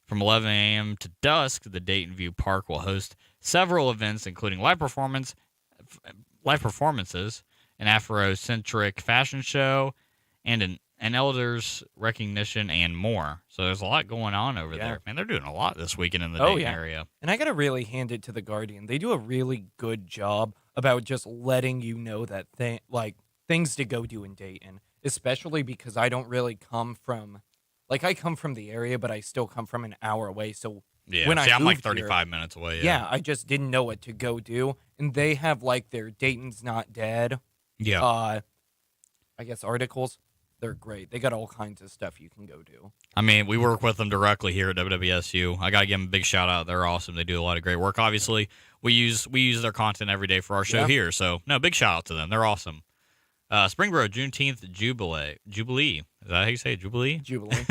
From 11 a.m. to dusk, the Dayton View Park will host several events, including live performances, an Afrocentric fashion show, and an elders recognition, and more. So there's a lot going on over there. Man, they're doing a lot this weekend in the Dayton area. And I got to really hand it to The Guardian. They do a really good job about just letting you know that things to go do in Dayton, especially because I don't really come from, I come from the area, but I still come from an hour away. So when I'm like 35 minutes away. Yeah, I just didn't know what to go do. And they have their Dayton's Not Dead. Yeah. I guess articles. They're great. They got all kinds of stuff you can go do. I mean, we work with them directly here at WWSU. I got to give them a big shout out. They're awesome. They do a lot of great work. Obviously, we use their content every day for our show here. So, no, big shout out to them. They're awesome. Springboro Juneteenth Jubilee. Is that how you say it? Jubilee? Jubilee.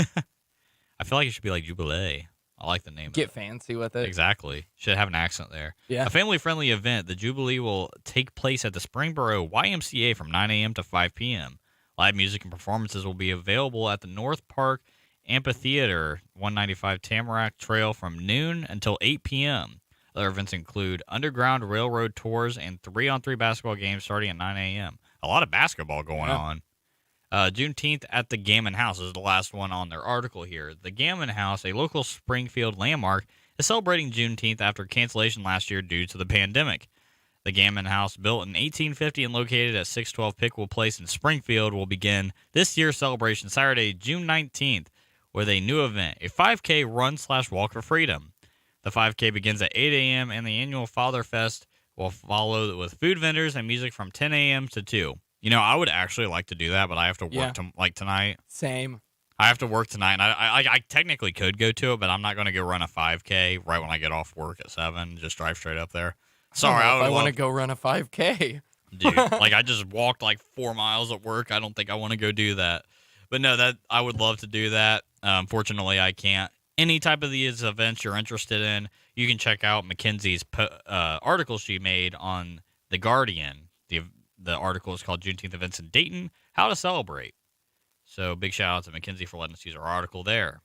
I feel like it should be like Jubilee. I like the name. Get fancy with it. Exactly. Should have an accent there. Yeah. A family-friendly event. The Jubilee will take place at the Springboro YMCA from 9 a.m. to 5 p.m. Live music and performances will be available at the North Park Amphitheater, 195 Tamarack Trail from noon until 8 p.m. Other events include Underground Railroad tours and 3-on-3 basketball games starting at 9 a.m. A lot of basketball going on. Juneteenth at the Gammon House is the last one on their article here. The Gammon House, a local Springfield landmark, is celebrating Juneteenth after cancellation last year due to the pandemic. The Gammon House, built in 1850 and located at 612 Pickwill Place in Springfield, will begin this year's celebration Saturday, June 19th, with a new event, a 5K run/walk for freedom. The 5K begins at 8 a.m., and the annual Father Fest will follow with food vendors and music from 10 a.m. to 2. You know, I would actually like to do that, but I have to work tonight. Same. I have to work tonight, and I technically could go to it, but I'm not going to go run a 5K right when I get off work at 7. Just drive straight up there. Sorry, I I want to go run a 5K. dude. Like I just walked like 4 miles at work. I don't think I want to go do that. But no, that I would love to do that. Fortunately, I can't. Any type of these events you're interested in, you can check out Mackenzie's article she made on The Guardian. The article is called Juneteenth Events in Dayton, How to Celebrate. So big shout out to Mackenzie for letting us use our article there.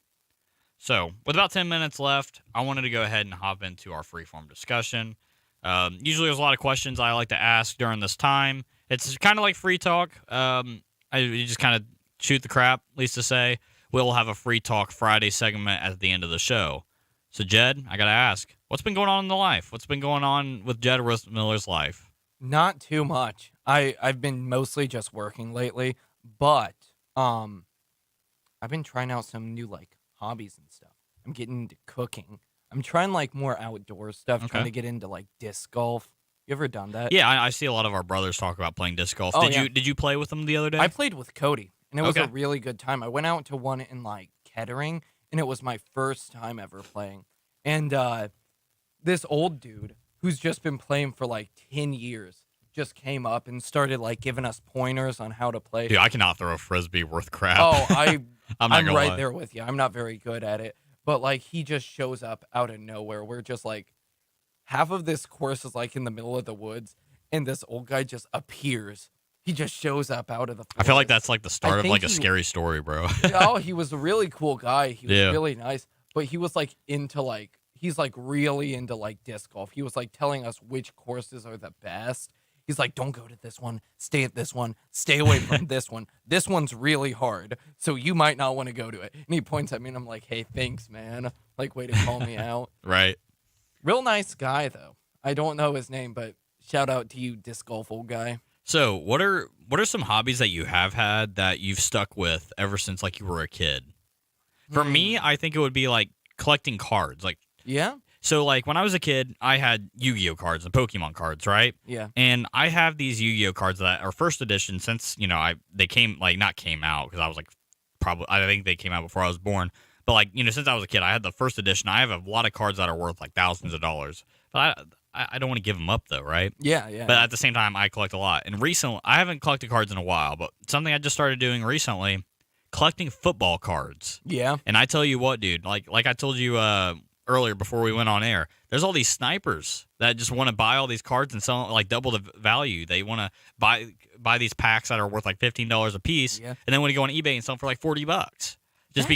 So with about 10 minutes left, I wanted to go ahead and hop into our freeform discussion. Usually there's a lot of questions I like to ask during this time. It's kind of like free talk. You just kind of shoot the crap, at least to say. We'll have a free talk Friday segment at the end of the show. So Jed, I got to ask, what's been going on in the life? What's been going on with Jed Miller's life? Not too much. I've been mostly just working lately, but I've been trying out some new like hobbies and stuff. I'm getting into cooking. I'm trying like more outdoor stuff, Okay. trying to get into like disc golf. You ever done that? Yeah, I see a lot of our brothers talk about playing disc golf. Oh, Did you play with them the other day? I played with Cody, and it was Okay. a really good time. I went out to one in like Kettering, and it was my first time ever playing. And this old dude who's just been playing for like 10 years just came up and started like giving us pointers on how to play. Dude, I cannot throw a frisbee worth crap. Oh, I'm not I'm gonna right lie. there with you. I'm not very good at it, but like he just shows up out of nowhere. We're just like half of this course is like in the middle of the woods, and this old guy just appears. He just shows up out of the forest. I feel like that's like the start of think like a he- scary story, bro. Oh, he was a really cool guy. He was Yeah. really nice, but he was like into like he's like really into like disc golf. He was like telling us which courses are the best. He's like, don't go to this one, stay at this one, stay away from this one. This one's really hard, so you might not want to go to it. And he points at me, and I'm like, hey, thanks, man. Like, way to call me out. Right. Real nice guy, though. I don't know his name, but shout out to you, disc golf old guy. So, what are some hobbies that you have had that you've stuck with ever since like you were a kid? For me, I think it would be like collecting cards. Like, Yeah? so like when I was a kid, I had Yu-Gi-Oh cards and Pokemon cards, right? Yeah. And I have these Yu-Gi-Oh cards that are first edition since, they came out because I was like I think they came out before I was born. But like, since I was a kid, I had the first edition. I have a lot of cards that are worth like thousands of dollars. But I don't want to give them up though, right? Yeah, yeah. But at the same time, I collect a lot. And recently, I haven't collected cards in a while, but something I just started doing recently, collecting football cards. yeah. And I tell you what, dude, like I told you earlier before we went on air, there's all these snipers that just want to buy all these cards and sell like double the value. They want to buy these packs that are worth like $15 a piece, Yeah. and then when you go on eBay and sell them for like $40. Just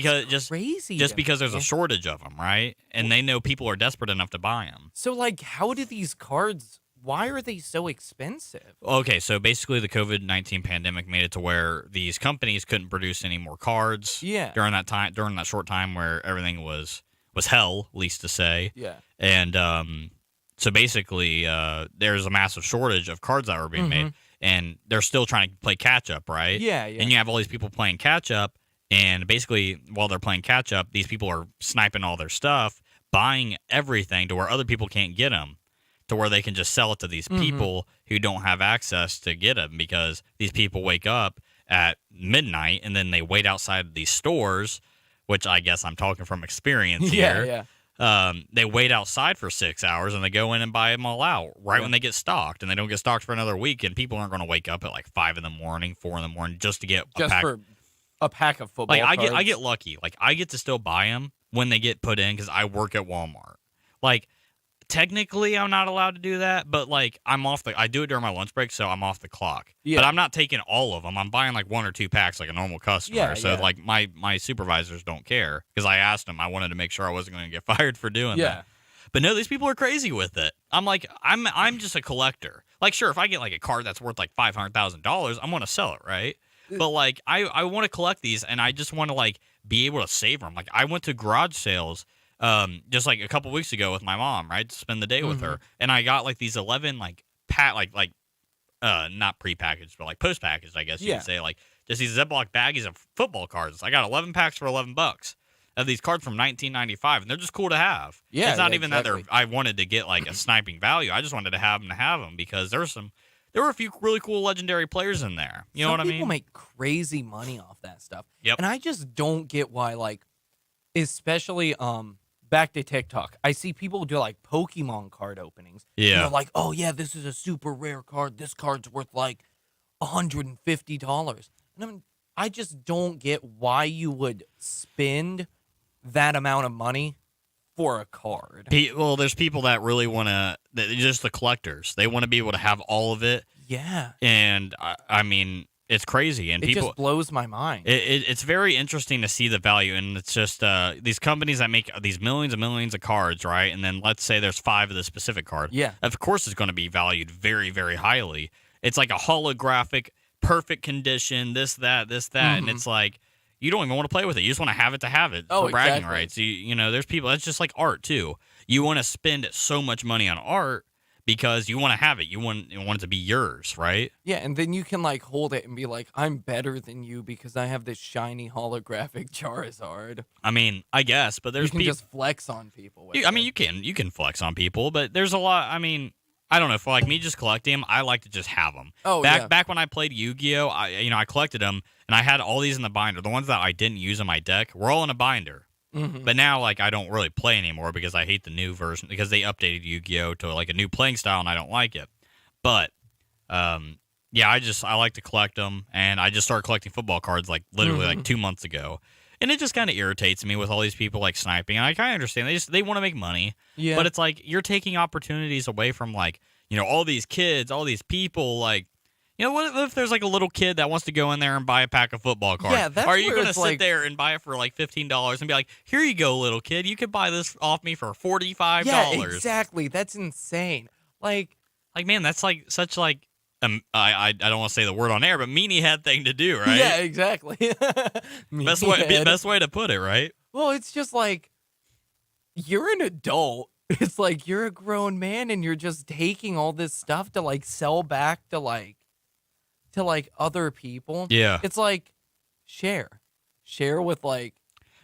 crazy. just to because there's me. a shortage of them, right? And they know people are desperate enough to buy them. So, like, how do these cards? Why are they so expensive? Okay, so basically the COVID-19 pandemic made it to where these companies couldn't produce any more cards Yeah. during that short time where everything was hell, least to say. Yeah. And so basically there's a massive shortage of cards that were being made, and they're still trying to play catch up, right? Yeah, yeah. And you have all these people playing catch up, and basically while they're playing catch up, these people are sniping all their stuff, buying everything to where other people can't get them, to where they can just sell it to these people who don't have access to get them, because these people wake up at midnight and then they wait outside of these stores, which I guess I'm talking from experience Yeah, here. yeah. They wait outside for 6 hours and they go in and buy them all out right when they get stocked, and they don't get stocked for another week. And people aren't going to wake up at like 5 in the morning, 4 in the morning just to get a Just pack. for a pack of football Like I cards. get lucky. Like I get to still buy them when they get put in because I work at Walmart. Like technically I'm not allowed to do that, but like I do it during my lunch break, so I'm off the clock. Yeah. But I'm not taking all of them. I'm buying like 1 or 2 packs like a normal customer. Yeah, so yeah. like my supervisors don't care because I asked them. I wanted to make sure I wasn't going to get fired for doing Yeah. that. But no, these people are crazy with it. I'm like, I'm just a collector. Like, sure, if I get like a card that's worth like $500,000, I'm going to sell it, right? But like, I want to collect these, and I just want to like be able to save them. Like, I went to garage sales just like a couple weeks ago with my mom, right, to spend the day with her, and I got like these 11 like not prepackaged, but like post packaged, I guess you Yeah. could say, like just these Ziploc baggies of football cards. I got 11 packs for $11. Of these cards from 1995, and they're just cool to have. Yeah, It's not yeah, even that exactly. I wanted to get like a sniping value. I just wanted to have them because there's some there were a few really cool legendary players in there. You know what I Some people mean? make crazy money off that stuff. Yep. And I just don't get why, like, especially back to TikTok. I see people do like Pokemon card openings. And Yeah. they're like, oh yeah, this is a super rare card. This card's worth like $150. And I just don't get why you would spend that amount of money for a card. Well, there's people that really want to, just the collectors. They want to be able to have all of it. Yeah. And I mean, it's crazy. And It people, just blows my mind. it's very interesting to see the value. And it's just these companies that make these millions and millions of cards, right? And then let's say there's 5 of the specific card. Yeah. Of course, it's going to be valued very, very highly. It's like a holographic, perfect condition, this, that. And it's like, you don't even want to play with it. You just want to have it Oh, for bragging exactly. rights. You know, there's people, that's just like art too. You want to spend so much money on art because you want to have it. You want it to be yours, right? Yeah, and then you can like hold it and be like, I'm better than you because I have this shiny holographic Charizard. I mean, I guess, but there's You can people. just flex on people with I mean, it. you can flex on people, but there's a lot. I mean, I don't know. For like me, just collecting them, I like to just have them. Oh, Back when I played Yu-Gi-Oh, I collected them and I had all these in the binder. The ones that I didn't use in my deck were all in a binder. Mhm. But now, like, I don't really play anymore because I hate the new version because they updated Yu-Gi-Oh to like a new playing style and I don't like it. But yeah, I like to collect them, and I just started collecting football cards like literally like 2 months ago. And it just kind of irritates me with all these people like sniping. And I kind of understand they want to make money. Yeah. But it's like you're taking opportunities away from like, you know, all these kids, all these people. Like, you know, what if there's like a little kid that wants to go in there and buy a pack of football cards? Yeah, that's Are you where going to it's sit like- there and buy it for like $15 and be like, here you go, little kid. You could buy this off me for $45. Yeah, exactly. That's insane. Like, Man, that's like such like I don't want to say the word on air, but meanie head thing to do, right? yeah, exactly. Best Meathead. way to put it, right? Well, it's just like you're an adult. It's like you're a grown man and you're just taking all this stuff to like sell back to like other people. Yeah. It's like share with like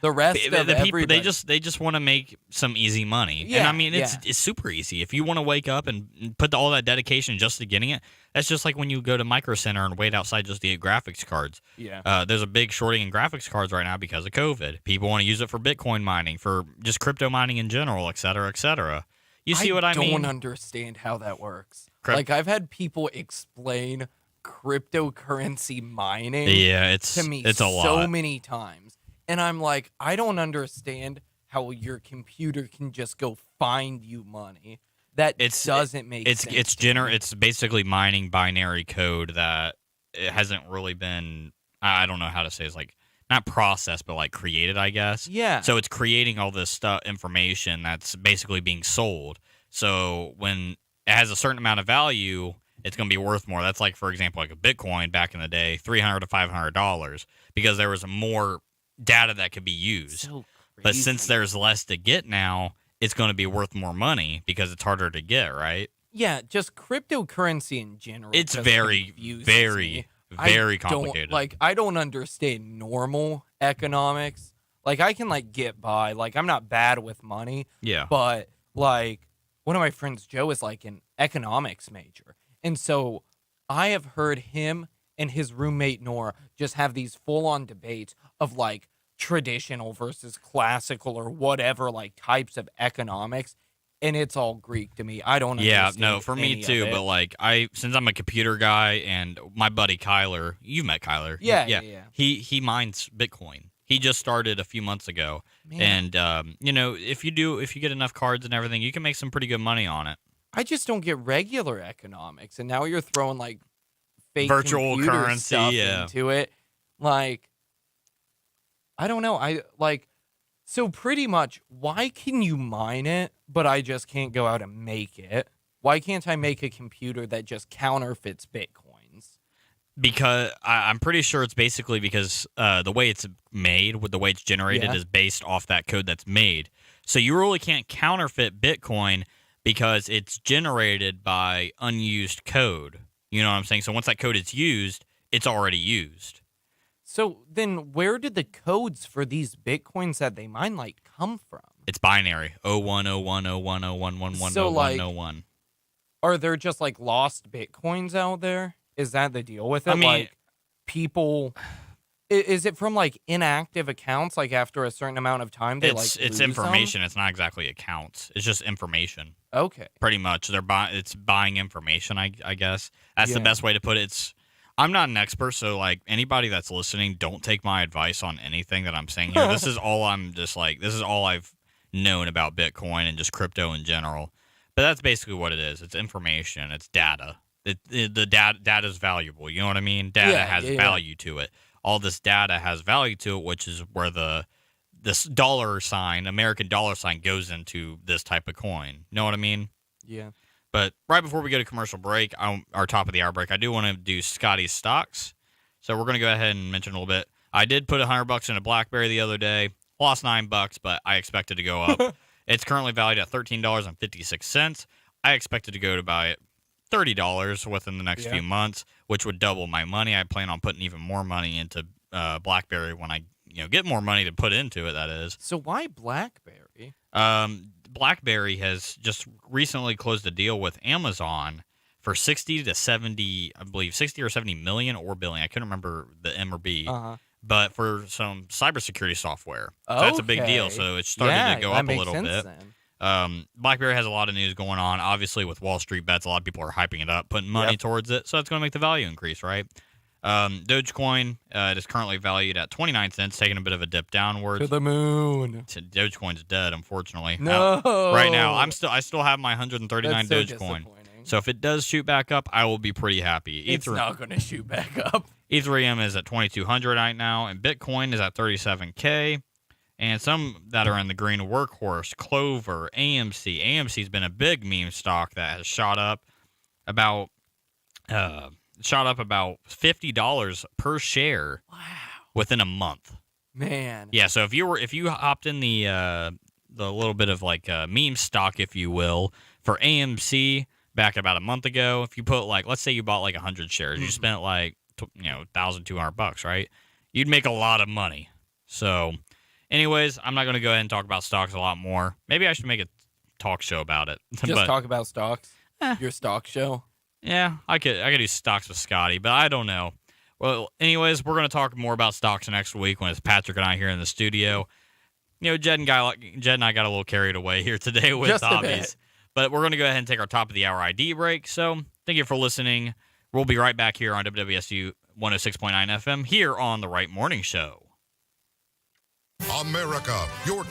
the rest of The people everybody. they just want to make some easy money. And Yeah, I mean yeah. it's super easy. If you want to wake up and put all that dedication just to getting it, that's just like when you go to Micro Center and wait outside just to get graphics cards. Yeah. There's a big shorting in graphics cards right now because of COVID. People want to use it for Bitcoin mining, for just crypto mining in general, et cetera, et cetera. You see what I mean? I don't understand how that works. Crypt- Like I've had people explain cryptocurrency mining Yeah, to me it's a so lot. many times. And I'm like, I don't understand how your computer can just go find you money. That doesn't make sense. It's basically mining binary code that it hasn't really been, I don't know how to say, it's like not processed but like created, I guess. Yeah. So it's creating all this information that's basically being sold. So when it has a certain amount of value, it's going to be worth more. That's like, for example, like a Bitcoin back in the day, $300 to $500 because there was more data that could be used. So But since crazy. there's less to get now, it's going to be worth more money because it's harder to get, right? Yeah, just cryptocurrency in general. It's just very, confuses very, me. very I don't- complicated. I don't understand normal economics. Like, I can, like, get by. Like, I'm not bad with money. Yeah. But, like, one of my friends, Joe, is, like, an economics major. And so I have heard him and his roommate, Nora, just have these full-on debates of, like, traditional versus classical or whatever, like, types of economics. And it's all Greek to me. I don't Yeah, understand no, for me any of too. it. But like, since I'm a computer guy, and my buddy Kyler, you've met Kyler, Yeah. He mines Bitcoin. He just started a few months ago, Man. and you know, if you get enough cards and everything, you can make some pretty good money on it. I just don't get regular economics, and now you're throwing like fake Virtual computer currency, stuff yeah. into it. Like, I don't know. So pretty much, why can you mine it, but I just can't go out and make it? Why can't I make a computer that just counterfeits Bitcoins? Because I'm pretty sure it's basically because the way it's made, with the way it's generated, Yeah. is based off that code that's made. So you really can't counterfeit Bitcoin because it's generated by unused code. You know what I'm saying? So once that code is used, it's already used. So then, where did the codes for these Bitcoins that they mine come from? It's binary. 01010101110101. So, like, Are there just like lost Bitcoins out there? Is that the deal with it? I mean, like people, is it from like inactive accounts? Like after a certain amount of time, they it's lose information. It's not exactly accounts. It's just information. Them? Okay. Pretty much, it's buying information. I guess that's the Yeah. best way to put it. I'm not an expert, so like anybody that's listening, don't take my advice on anything that I'm saying here. This is all this is all I've known about Bitcoin and just crypto in general. But that's basically what it is. It's information. It's data. The data is valuable. You know what I mean? Data has value to it. All this data has value to it, which is where this dollar sign, American dollar sign, goes into this type of coin. Know what I mean? Yeah. But right before we go to commercial break, our top of the hour break, I do want to do Scotty's stocks. So we're going to go ahead and mention a little bit. I did put $100 in a BlackBerry the other day. Lost $9, but I expected to go up. It's currently valued at $13.56. I expected to go to buy it $30 within the next few months, which would double my money. I plan on putting even more money into BlackBerry when I get more money to put into it. That is. So why BlackBerry? BlackBerry has just recently closed a deal with Amazon for 60 to 70, I believe 60 or 70 million or billion. I couldn't remember the M or B. But for some cybersecurity software. So that's a big deal. So it's starting to go up a little bit. BlackBerry has a lot of news going on. Obviously, with Wall Street bets, a lot of people are hyping it up, putting money towards it. So that's going to make the value increase, right? Dogecoin, it is currently valued at 29 cents, taking a bit of a dip downwards. To the moon. Dogecoin's dead, unfortunately. No. Right now, I still have my 139 That's so Dogecoin. So if it does shoot back up, I will be pretty happy. It's not going to shoot back up. Ethereum is at 2,200 right now, and Bitcoin is at 37K. And some that are in the green: Workhorse, Clover, AMC. AMC's been a big meme stock that has shot up about $50 per share. Wow. Within a month. Man. Yeah, so if you hopped in the little bit of like meme stock, if you will, for AMC back about a month ago, if you put like, let's say you bought like 100 shares, you spent like $1,200, right? You'd make a lot of money. So, anyways, I'm not going to go ahead and talk about stocks a lot more. Maybe I should make a talk show about it. Just talk about stocks. Your stock show. Yeah, I could do stocks with Scotty, but I don't know. Well, anyways, we're going to talk more about stocks next week when it's Patrick and I here in the studio. Jed and I got a little carried away here today with Just hobbies. But we're going to go ahead and take our top of the hour ID break. So thank you for listening. We'll be right back here on WWSU 106.9 FM here on the Wright Morning Show. America, your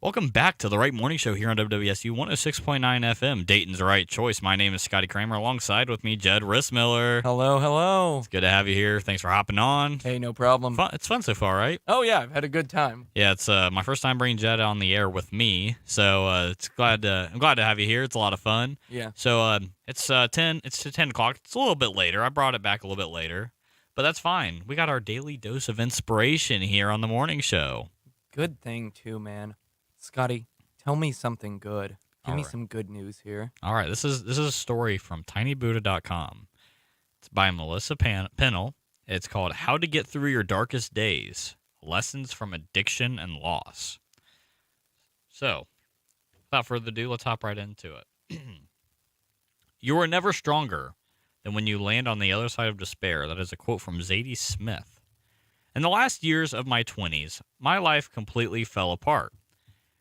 Welcome back to the Right Morning Show here on WWSU 106.9 FM, Dayton's Right Choice. My name is Scotty Kramer. Alongside with me, Jed Rissmiller. Hello, hello. It's good to have you here. Thanks for hopping on. Hey, no problem. It's fun so far, right? Oh, yeah, I've had a good time. Yeah, it's my first time bringing Jed on the air with me, so I'm glad to have you here. It's a lot of fun. Yeah. So it's 10 o'clock. It's a little bit later. I brought it back a little bit later, but that's fine. We got our daily dose of inspiration here on the morning show. Good thing, too, man. Scotty, tell me something good. Give me All right. some good news here. All right, this is a story from tinybuddha.com. It's by Melissa Pennell. It's called How to Get Through Your Darkest Days, Lessons from Addiction and Loss. So, without further ado, let's hop right into it. You are never stronger than when you land on the other side of despair. That is a quote from Zadie Smith. In the last years of my 20s, my life completely fell apart.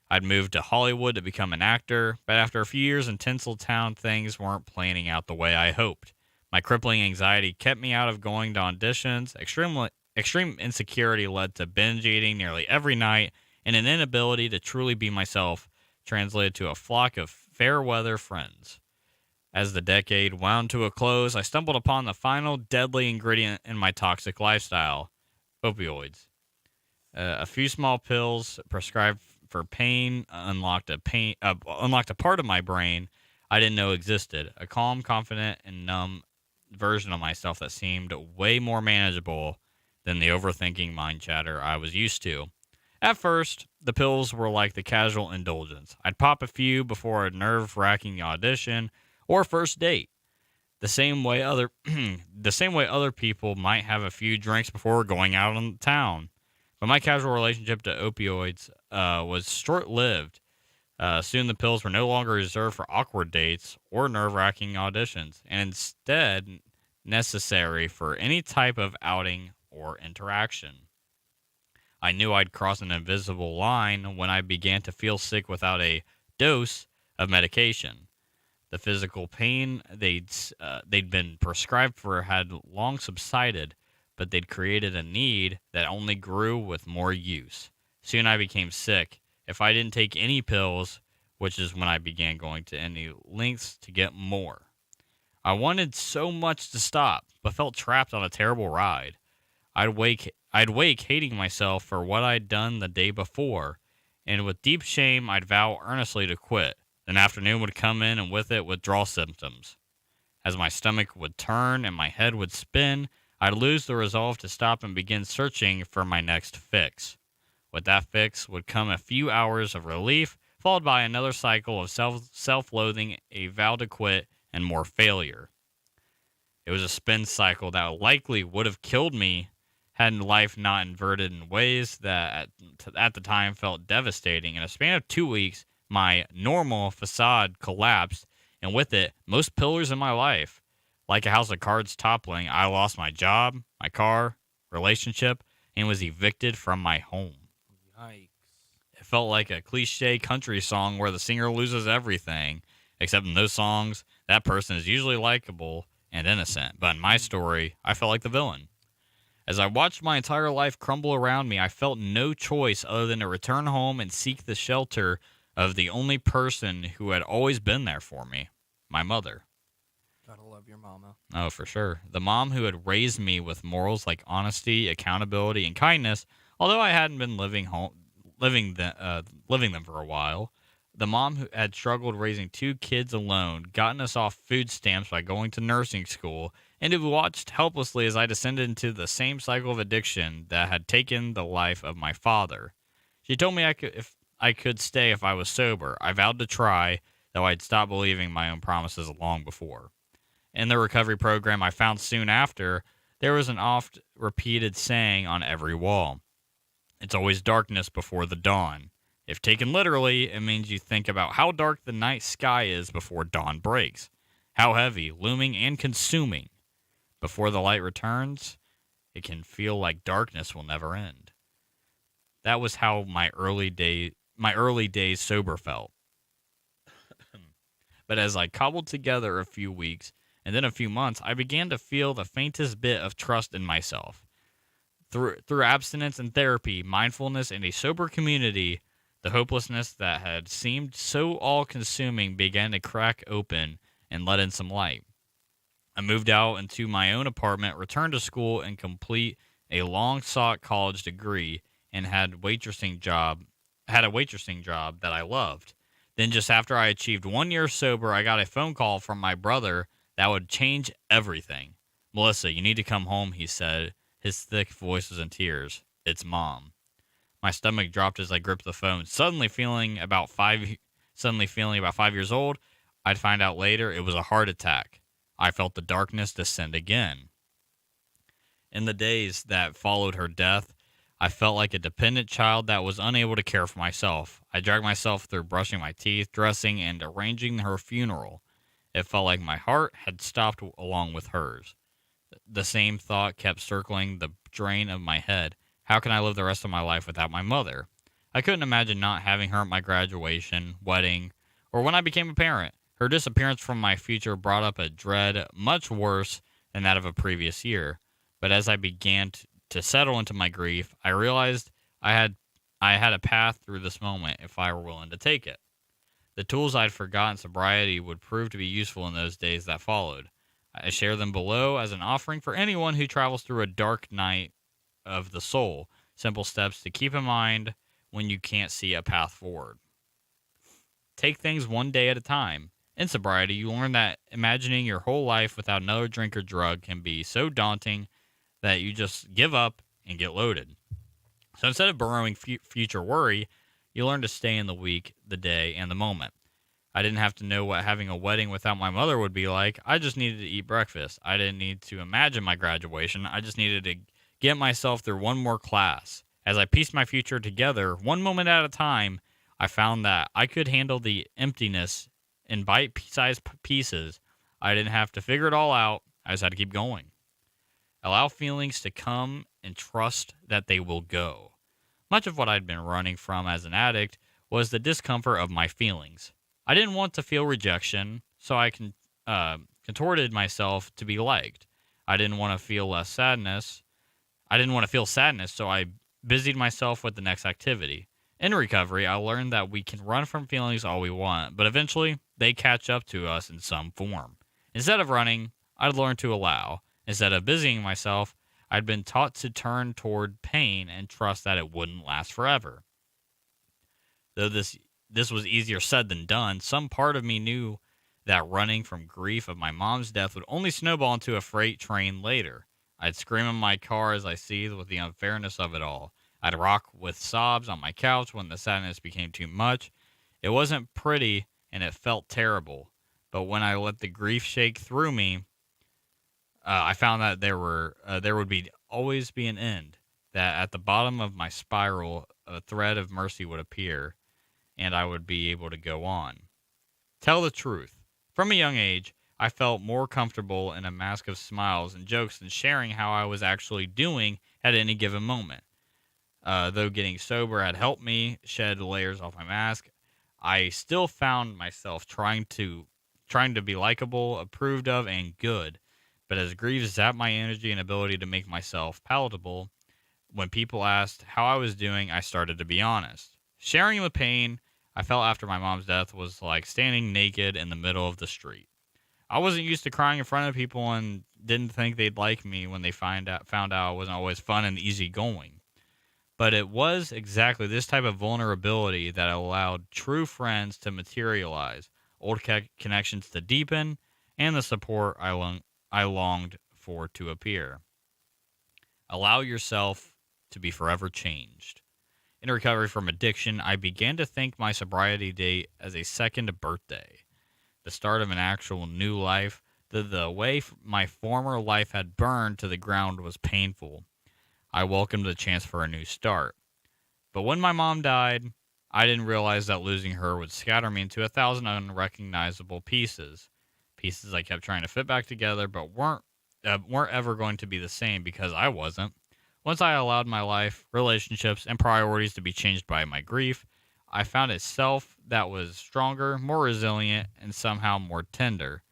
I'd moved to Hollywood to become an actor, but after a few years in Tinseltown, things weren't planning out the way I hoped. My crippling anxiety kept me out of going to auditions. Extreme insecurity led to binge eating nearly every night, and an inability to truly be myself translated to a flock of fair-weather friends. As the decade wound to a close, I stumbled upon the final deadly ingredient in my toxic lifestyle: opioids. A few small pills prescribed for pain unlocked a part of my brain I didn't know existed. A calm, confident, and numb version of myself that seemed way more manageable than the overthinking mind chatter I was used to. At first, the pills were like the casual indulgence. I'd pop a few before a nerve-wracking audition or first date. The same way other people might have a few drinks before going out on town. But my casual relationship to opioids was short-lived. Soon the pills were no longer reserved for awkward dates or nerve-wracking auditions, and instead necessary for any type of outing or interaction. I knew I'd crossed an invisible line when I began to feel sick without a dose of medication. The physical pain they'd been prescribed for had long subsided, but they'd created a need that only grew with more use. Soon I became sick. If I didn't take any pills, which is when I began going to any lengths to get more. I wanted so much to stop, but felt trapped on a terrible ride. I'd wake hating myself for what I'd done the day before, and with deep shame I'd vow earnestly to quit. Then afternoon would come in, and with it withdrawal symptoms. As my stomach would turn and my head would spin, I'd lose the resolve to stop and begin searching for my next fix. With that fix would come a few hours of relief, followed by another cycle of self-loathing, a vow to quit, and more failure. It was a spin cycle that likely would have killed me had life not inverted in ways that at the time felt devastating. In a span of 2 weeks, my normal facade collapsed, and with it, most pillars in my life. Like a house of cards toppling, I lost my job, my car, relationship, and was evicted from my home. Yikes. It felt like a cliche country song where the singer loses everything, except in those songs, that person is usually likable and innocent. But in my story, I felt like the villain. As I watched my entire life crumble around me, I felt no choice other than to return home and seek the shelter of the only person who had always been there for me, my mother. Gotta love your mama. Oh, for sure. The mom who had raised me with morals like honesty, accountability, and kindness, although I hadn't been living them for a while. The mom who had struggled raising 2 kids alone, gotten us off food stamps by going to nursing school, and who watched helplessly as I descended into the same cycle of addiction that had taken the life of my father. She told me if I could stay if I was sober. I vowed to try, though I'd stopped believing my own promises long before. In the recovery program I found soon after, there was an oft-repeated saying on every wall. It's always darkness before the dawn. If taken literally, it means you think about how dark the night sky is before dawn breaks, how heavy, looming, and consuming. Before the light returns, it can feel like darkness will never end. That was how my early days sober felt. But as I cobbled together a few weeks and then a few months, I began to feel the faintest bit of trust in myself. Through abstinence and therapy, mindfulness, and a sober community, The hopelessness that had seemed so all-consuming began to crack open and let in some light. I moved out into my own apartment, returned to school, and complete a long-sought college degree, and had a waitressing job that I loved. Then, just after I achieved 1 year sober, I got a phone call from my brother that would change everything. "Melissa, you need to come home," he said. His thick voice was in tears. "It's Mom." My stomach dropped as I gripped the phone. Suddenly feeling about 5 years old, I'd find out later it was a heart attack. I felt the darkness descend again. In the days that followed her death, I felt like a dependent child that was unable to care for myself. I dragged myself through brushing my teeth, dressing, and arranging her funeral. It felt like my heart had stopped along with hers. The same thought kept circling the drain of my head. How can I live the rest of my life without my mother? I couldn't imagine not having her at my graduation, wedding, or when I became a parent. Her disappearance from my future brought up a dread much worse than that of a previous year. But as I began to settle into my grief, I realized I had a path through this moment if I were willing to take it. The tools I'd forgotten in sobriety would prove to be useful in those days that followed. I share them below as an offering for anyone who travels through a dark night of the soul. Simple steps to keep in mind when you can't see a path forward. Take things one day at a time. In sobriety, you learn that imagining your whole life without another drink or drug can be so daunting that you just give up and get loaded. So instead of burrowing future worry, you learn to stay in the week, the day, and the moment. I didn't have to know what having a wedding without my mother would be like. I just needed to eat breakfast. I didn't need to imagine my graduation. I just needed to get myself through one more class. As I pieced my future together, one moment at a time, I found that I could handle the emptiness in bite-sized pieces. I didn't have to figure it all out. I just had to keep going. Allow feelings to come and trust that they will go. Much of what I'd been running from as an addict was the discomfort of my feelings. I didn't want to feel rejection, so I contorted myself to be liked. I didn't want to feel sadness, so I busied myself with the next activity. In recovery, I learned that we can run from feelings all we want, but eventually they catch up to us in some form. Instead of running, I'd learned to allow. Instead of busying myself, I'd been taught to turn toward pain and trust that it wouldn't last forever. Though this was easier said than done, some part of me knew that running from grief of my mom's death would only snowball into a freight train later. I'd scream in my car as I seethed with the unfairness of it all. I'd rock with sobs on my couch when the sadness became too much. It wasn't pretty and it felt terrible, but when I let the grief shake through me, I found that there would always be an end, that at the bottom of my spiral, a thread of mercy would appear, and I would be able to go on. Tell the truth. From a young age, I felt more comfortable in a mask of smiles and jokes than sharing how I was actually doing at any given moment. Though getting sober had helped me shed layers off my mask, I still found myself trying to be likable, approved of, and good. But as grief zapped my energy and ability to make myself palatable, when people asked how I was doing, I started to be honest. Sharing the pain I felt after my mom's death was like standing naked in the middle of the street. I wasn't used to crying in front of people and didn't think they'd like me when they found out I wasn't always fun and easygoing. But it was exactly this type of vulnerability that allowed true friends to materialize, old connections to deepen, and the support I longed for to appear. Allow yourself to be forever changed. In recovery from addiction, I began to think my sobriety date as a second birthday, the start of an actual new life. The way my former life had burned to the ground was painful. I welcomed the chance for a new start. But when my mom died, I didn't realize that losing her would scatter me into 1,000 unrecognizable pieces. Pieces I kept trying to fit back together, but weren't ever going to be the same because I wasn't. Once I allowed my life, relationships, and priorities to be changed by my grief, I found a self that was stronger, more resilient, and somehow more tender.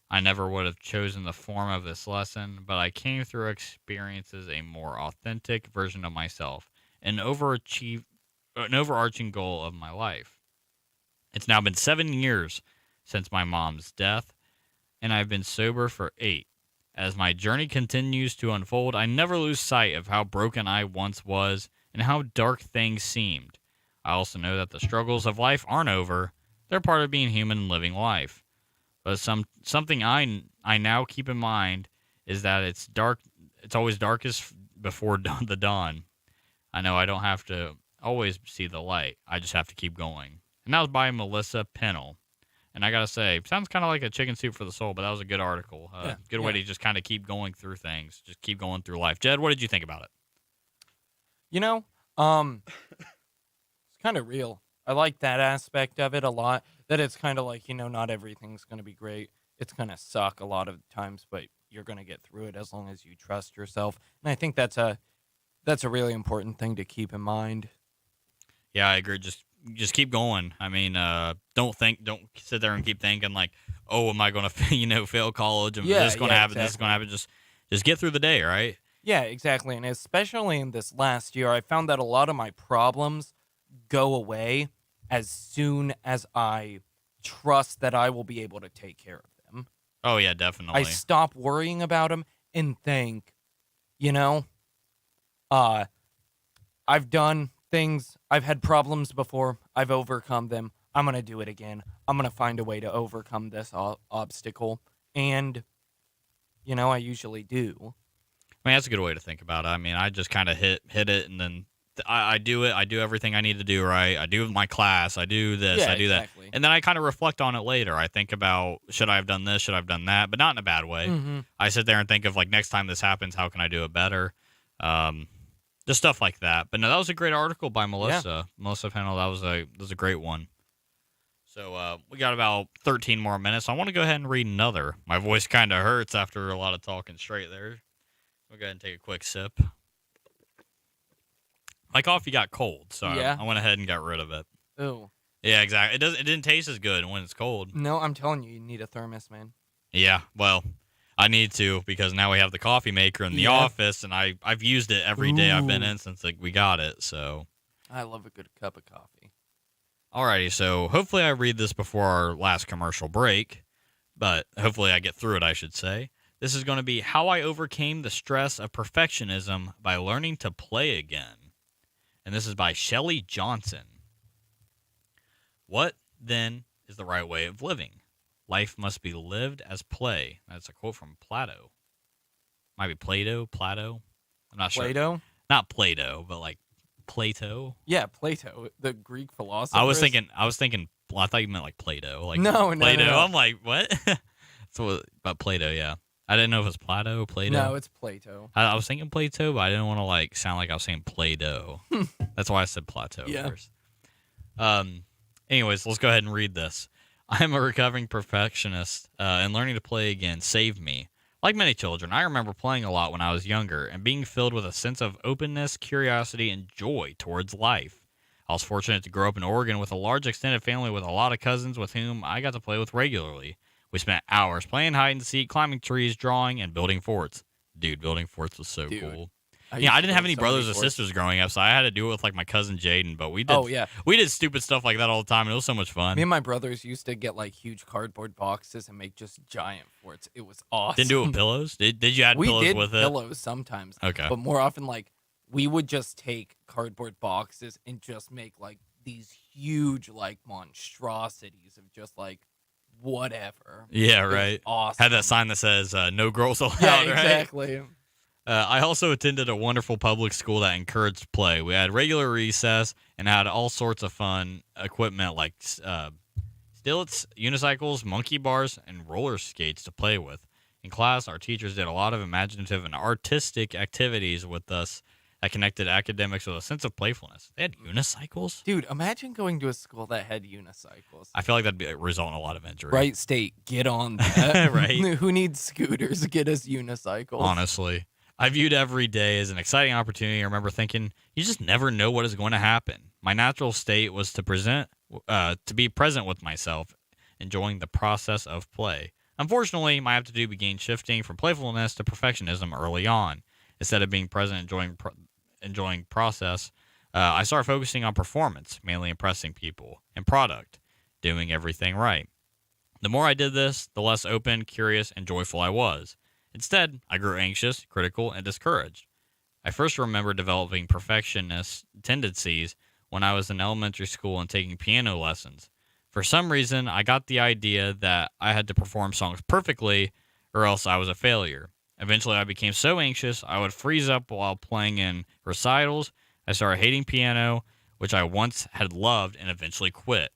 I never would have chosen the form of this lesson, but I came through experiences a more authentic version of myself, an overarching goal of my life. It's now been 7 years since my mom's death, and I've been sober for 8. As my journey continues to unfold, I never lose sight of how broken I once was and how dark things seemed. I also know that the struggles of life aren't over. They're part of being human and living life. But something I now keep in mind is that it's dark. It's always darkest before the dawn. I know I don't have to always see the light. I just have to keep going. And that was by Melissa Pennell. And I gotta say, sounds kind of like a chicken soup for the soul, but that was a good article. Good way to just kind of keep going through things, just keep going through life. Jed, what did you think about it? You know, it's kind of real. I like that aspect of it a lot. That it's kind of like, not everything's going to be great. It's going to suck a lot of times, but you're going to get through it as long as you trust yourself. And I think that's a really important thing to keep in mind. Yeah, I agree. Just keep going. I mean, don't sit there and keep thinking like, oh, am I going to, fail college? And this is going to happen. Exactly. This is going to happen. Just get through the day, right? Yeah, exactly. And especially in this last year, I found that a lot of my problems go away as soon as I trust that I will be able to take care of them. Oh, yeah, definitely. I stop worrying about them and think, I've done things, I've had problems before, I've overcome them, I'm going to do it again. I'm going to find a way to overcome this obstacle. And, I usually do. I mean, that's a good way to think about it. I mean, I just kind of hit it, and then I do it. I do everything I need to do right. I do my class. I do this. I do exactly. That. And then I kind of reflect on it later. I think about, should I have done this? Should I have done that? But not in a bad way. Mm-hmm. I sit there and think of, like, next time this happens, how can I do it better? Just stuff like that. But no, that was a great article by Melissa. Yeah. Melissa Pennell. That was a great one. So we got about 13 more minutes. I want to go ahead and read another. My voice kind of hurts after a lot of talking straight there. We'll go ahead and take a quick sip. My coffee got cold, so I went ahead and got rid of it. Ooh. Yeah, exactly. It didn't taste as good when it's cold. No, I'm telling you, you need a thermos, man. Yeah, well, I need to because now we have the coffee maker in the office, and I've used it every day I've been in since we got it. So I love a good cup of coffee. Alrighty, so hopefully I read this before our last commercial break, but hopefully I get through it, I should say. This is going to be how I overcame the stress of perfectionism by learning to play again. And this is by Shelley Johnson. What, then, is the right way of living? Life must be lived as play. That's a quote from Plato. Might be Plato. I'm not sure. Plato? Not Plato, but like Plato. Yeah, Plato, the Greek philosopher. I was thinking. Well, I thought you meant like Plato. Like no, Plato. No. I'm like, what? So about Plato, yeah. I didn't know if it was Plato. No, it's Plato. I was thinking Plato, but I didn't want to sound like I was saying Play-Doh. That's why I said Plato first. Anyways, let's go ahead and read this. I am a recovering perfectionist, and learning to play again saved me. Like many children, I remember playing a lot when I was younger and being filled with a sense of openness, curiosity, and joy towards life. I was fortunate to grow up in Oregon with a large extended family with a lot of cousins with whom I got to play with regularly. We spent hours playing hide and seek, climbing trees, drawing, and building forts. Dude, building forts was so cool. I didn't have any brothers or sisters growing up, so I had to do it with my cousin Jaden. But we did stupid stuff like that all the time, and it was so much fun. Me and my brothers used to get huge cardboard boxes and make just giant forts. It was awesome. Didn't do it with pillows. Did you add pillows with it? We did pillows sometimes. Okay, but more often we would just take cardboard boxes and just make these huge monstrosities of just whatever. Yeah, right. Awesome. Had that sign that says "No girls allowed." Yeah, exactly. Right? I also attended a wonderful public school that encouraged play. We had regular recess and had all sorts of fun equipment like stilts, unicycles, monkey bars, and roller skates to play with. In class, our teachers did a lot of imaginative and artistic activities with us that connected academics with a sense of playfulness. They had unicycles? Dude, imagine going to a school that had unicycles. I feel like that'd result in a lot of injury. Wright State, get on that. Right? Who needs scooters? Get us unicycles. Honestly. I viewed every day as an exciting opportunity. I remember thinking, you just never know what is going to happen. My natural state was to be present with myself, enjoying the process of play. Unfortunately, my aptitude began shifting from playfulness to perfectionism early on. Instead of being present, enjoying process, I started focusing on performance, mainly impressing people, and product, doing everything right. The more I did this, the less open, curious, and joyful I was. Instead, I grew anxious, critical, and discouraged. I first remember developing perfectionist tendencies when I was in elementary school and taking piano lessons. For some reason, I got the idea that I had to perform songs perfectly or else I was a failure. Eventually, I became so anxious I would freeze up while playing in recitals. I started hating piano, which I once had loved, and eventually quit.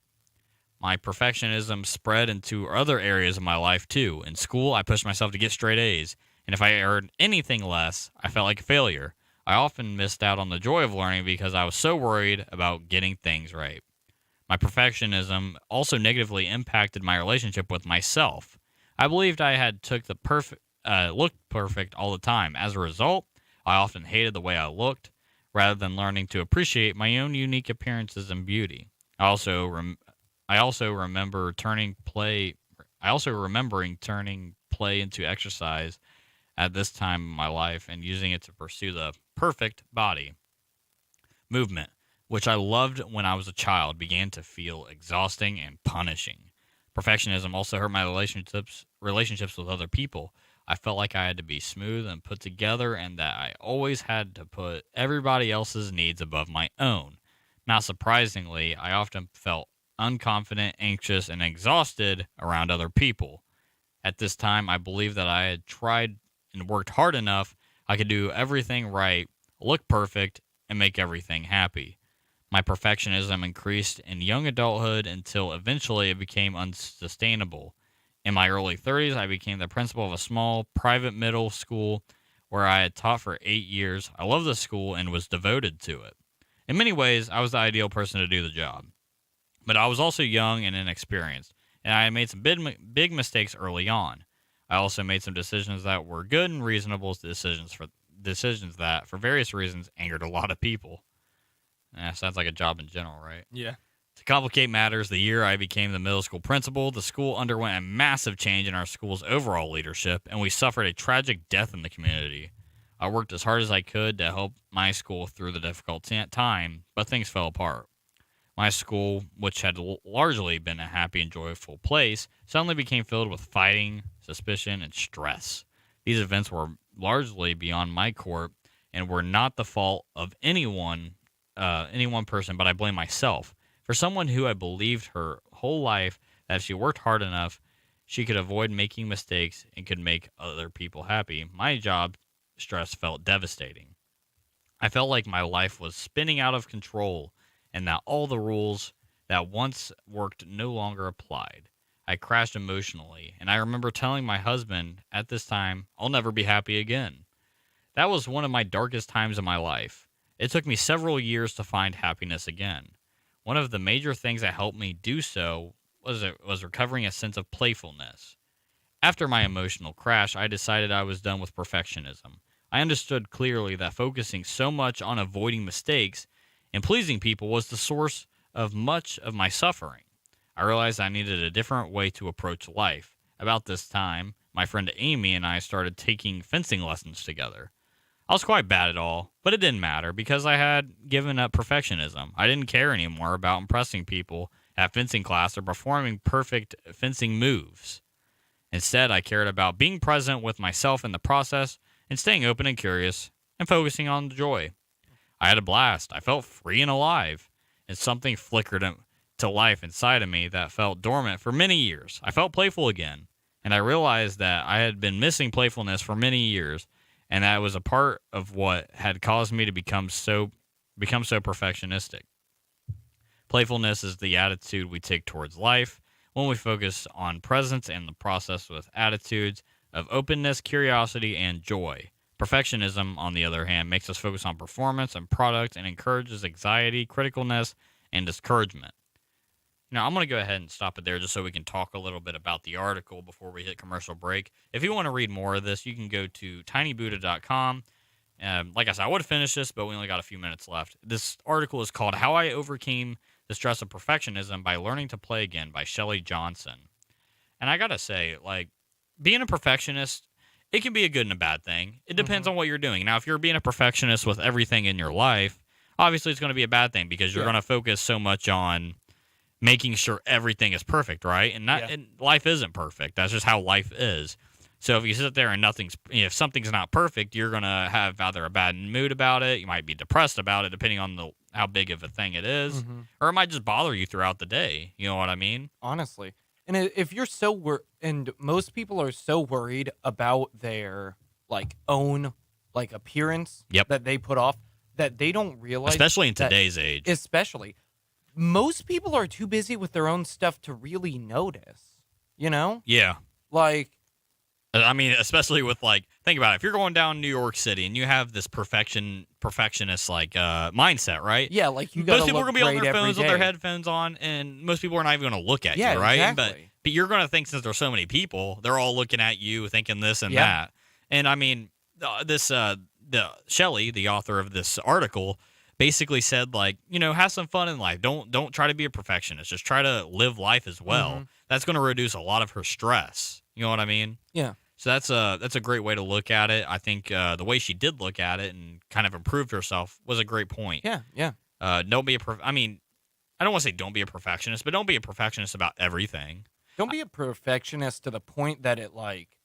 My perfectionism spread into other areas of my life too. In school, I pushed myself to get straight A's, and if I earned anything less, I felt like a failure. I often missed out on the joy of learning because I was so worried about getting things right. My perfectionism also negatively impacted my relationship with myself. I believed I had looked perfect all the time. As a result, I often hated the way I looked, rather than learning to appreciate my own unique appearances and beauty. I also remember turning play. I also remembering turning play into exercise at this time in my life and using it to pursue the perfect body. Movement, which I loved when I was a child, began to feel exhausting and punishing. Perfectionism also hurt my relationships with other people. I felt like I had to be smooth and put together and that I always had to put everybody else's needs above my own. Not surprisingly, I often felt unconfident, anxious, and exhausted around other people. At this time, I believed that I had tried and worked hard enough, I could do everything right, look perfect, and make everything happy. My perfectionism increased in young adulthood until eventually it became unsustainable. In my early 30s, I became the principal of a small private middle school where I had taught for 8 years. I loved the school and was devoted to it. In many ways, I was the ideal person to do the job. But I was also young and inexperienced, and I made some big mistakes early on. I also made some decisions that were good and reasonable decisions that, for various reasons, angered a lot of people. Sounds like a job in general, right? Yeah. To complicate matters, the year I became the middle school principal, the school underwent a massive change in our school's overall leadership, and we suffered a tragic death in the community. I worked as hard as I could to help my school through the difficult time, but things fell apart. My school, which had largely been a happy and joyful place, suddenly became filled with fighting, suspicion, and stress. These events were largely beyond my court and were not the fault of any one person, but I blame myself. For someone who had believed her whole life that if she worked hard enough, she could avoid making mistakes and could make other people happy, my job stress felt devastating. I felt like my life was spinning out of control and that all the rules that once worked no longer applied. I crashed emotionally, and I remember telling my husband at this time, I'll never be happy again. That was one of my darkest times in my life. It took me several years to find happiness again. One of the major things that helped me do so was recovering a sense of playfulness. After my emotional crash, I decided I was done with perfectionism. I understood clearly that focusing so much on avoiding mistakes and pleasing people was the source of much of my suffering. I realized I needed a different way to approach life. About this time, my friend Amy and I started taking fencing lessons together. I was quite bad at all, but it didn't matter because I had given up perfectionism. I didn't care anymore about impressing people at fencing class or performing perfect fencing moves. Instead, I cared about being present with myself in the process and staying open and curious and focusing on the joy. I had a blast. I felt free and alive, and something flickered to life inside of me that felt dormant for many years. I felt playful again, and I realized that I had been missing playfulness for many years, and that was a part of what had caused me to become so perfectionistic. Playfulness is the attitude we take towards life when we focus on presence and the process with attitudes of openness, curiosity, and joy. Perfectionism, on the other hand, makes us focus on performance and product and encourages anxiety, criticalness, and discouragement. Now, I'm going to go ahead and stop it there just so we can talk a little bit about the article before we hit commercial break. If you want to read more of this, you can go to tinybuddha.com. Like I said, I would have finished this, but we only got a few minutes left. This article is called How I Overcame the Stress of Perfectionism by Learning to Play Again by Shelley Johnson. And I got to say, being a perfectionist, it can be a good and a bad thing. It depends on what you're doing. Now, if you're being a perfectionist with everything in your life, obviously it's going to be a bad thing because you're Yeah. going to focus so much on making sure everything is perfect, right? And not Yeah. and life isn't perfect. That's just how life is. So if you sit there and if something's not perfect, you're gonna have either a bad mood about it, you might be depressed about it, depending on how big of a thing it is, Mhm. or it might just bother you throughout the day. You know what I mean? Honestly. And if you're and most people are so worried about their like own like appearance Yep. that they put off that they don't realize Especially in that today's age. especially most people are too busy with their own stuff to really notice, you know? Yeah. Like I mean, especially with think about it. If you're going down New York City and you have this perfectionist mindset, right? yeah, like you got to Most people are look gonna be on great their every phones with their day. headphones on, and most people are not even gonna look at Yeah, you, right? exactly. But you're gonna think since there's so many people, they're all looking at you, thinking this and Yeah. that. And I mean, the Shelley, the author of this article, basically said have some fun in life. Don't try to be a perfectionist. Just try to live life as well. Mhm. That's gonna reduce a lot of her stress. You know what I mean? Yeah. So that's a great way to look at it. I think the way she did look at it and kind of improved herself was a great point. Yeah, yeah. Don't be I mean, I don't want to say don't be a perfectionist, but don't be a perfectionist about everything. Don't be a perfectionist to the point that it like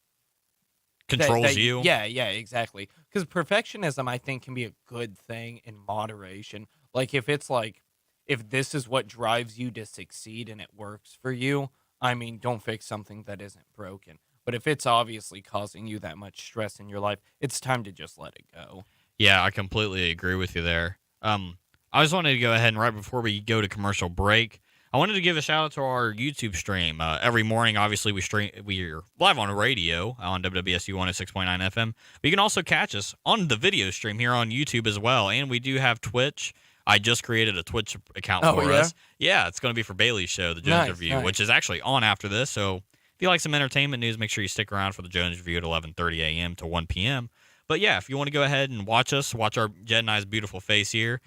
Controls you. Yeah, yeah, exactly. Because perfectionism, I think, can be a good thing in moderation. Like if it's like, if this is what drives you to succeed and it works for you, I mean, don't fix something that isn't broken. But if it's obviously causing you that much stress in your life, it's time to just let it go. Yeah, I completely agree with you there. I just wanted to go ahead and right before we go to commercial break, I wanted to give a shout out to our YouTube stream. Every morning, obviously, we're live on radio on WWSU 106.9 FM. But you can also catch us on the video stream here on YouTube as well. And we do have Twitch. I just created a Twitch account Oh, for yeah? us. Yeah, it's going to be for Bailey's show, the Jones Nice, Review, nice. which is actually on after this. So if you like some entertainment news, make sure you stick around for the Jones Review at 11:30 a.m. to 1 p.m. But yeah, if you want to go ahead and watch us, watch our Jed and I's beautiful face here,